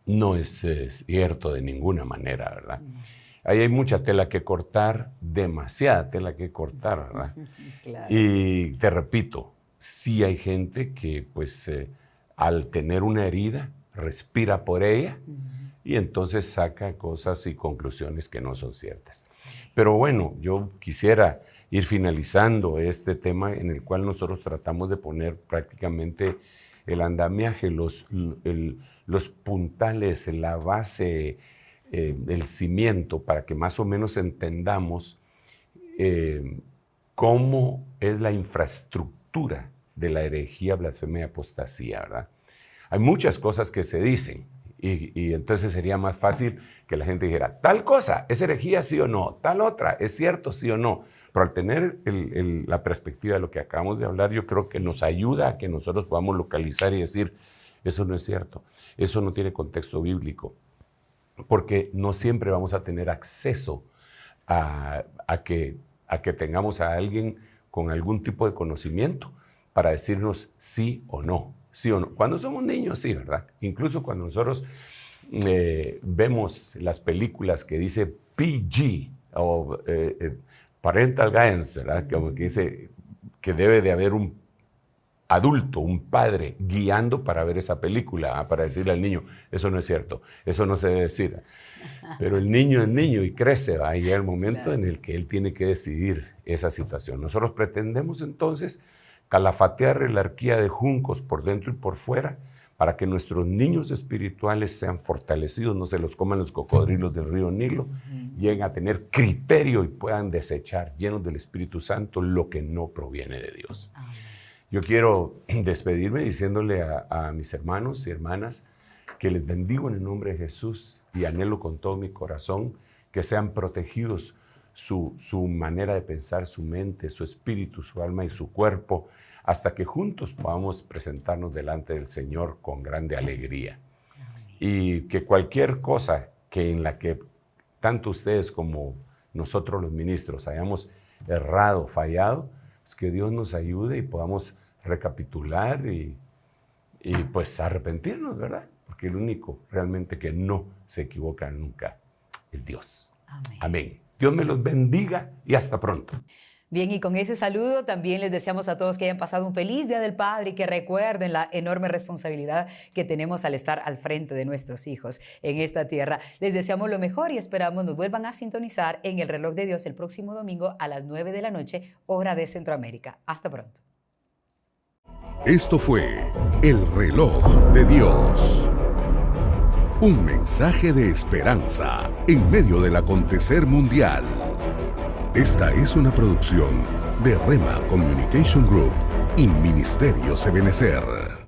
no es cierto de ninguna manera, ¿verdad? Ahí hay mucha tela que cortar, demasiada tela que cortar, ¿verdad? Claro. Y te repito, sí hay gente que pues al tener una herida respira por ella y entonces saca cosas y conclusiones que no son ciertas. Sí. Pero bueno, yo quisiera ir finalizando este tema en el cual nosotros tratamos de poner prácticamente el andamiaje, los puntales, la base, el cimiento, para que más o menos entendamos cómo es la infraestructura de la herejía, blasfemia y apostasía, ¿verdad? Hay muchas cosas que se dicen y entonces sería más fácil que la gente dijera, tal cosa, ¿es herejía sí o no? Tal otra, ¿es cierto sí o no? Pero al tener la perspectiva de lo que acabamos de hablar, yo creo que nos ayuda a que nosotros podamos localizar y decir, eso no es cierto, eso no tiene contexto bíblico, porque no siempre vamos a tener acceso a que tengamos a alguien con algún tipo de conocimiento para decirnos sí o no. Sí o no. Cuando somos niños, sí, ¿verdad? Incluso cuando nosotros vemos las películas que dice PG o Parental Guidance, ¿verdad? Como que dice que debe de haber un adulto, un padre, guiando para ver esa película, para decirle al niño, eso no es cierto, eso no se debe decir. Pero el niño es niño y crece, va a llegar el momento en el que él tiene que decidir esa situación. Nosotros pretendemos entonces calafatear la arquía de juncos por dentro y por fuera para que nuestros niños espirituales sean fortalecidos, no se los coman los cocodrilos del río Nilo, lleguen a tener criterio y puedan desechar, llenos del Espíritu Santo, lo que no proviene de Dios. Amén. Yo quiero despedirme diciéndole a mis hermanos y hermanas que les bendigo en el nombre de Jesús y anhelo con todo mi corazón que sean protegidos su manera de pensar, su mente, su espíritu, su alma y su cuerpo, hasta que juntos podamos presentarnos delante del Señor con grande alegría. Y que cualquier cosa en la que tanto ustedes como nosotros los ministros hayamos errado, fallado, pues que Dios nos ayude y podamos recapitular y pues arrepentirnos, ¿verdad? Porque el único realmente que no se equivoca nunca es Dios. Amén. Amén. Dios me los bendiga y hasta pronto. Bien, y con ese saludo también les deseamos a todos que hayan pasado un feliz Día del Padre y que recuerden la enorme responsabilidad que tenemos al estar al frente de nuestros hijos en esta tierra. Les deseamos lo mejor y esperamos nos vuelvan a sintonizar en el Reloj de Dios el próximo domingo a las 9 de la noche, hora de Centroamérica. Hasta pronto. Esto fue El Reloj de Dios. Un mensaje de esperanza en medio del acontecer mundial. Esta es una producción de Rema Communication Group y Ministerios Ebenezer.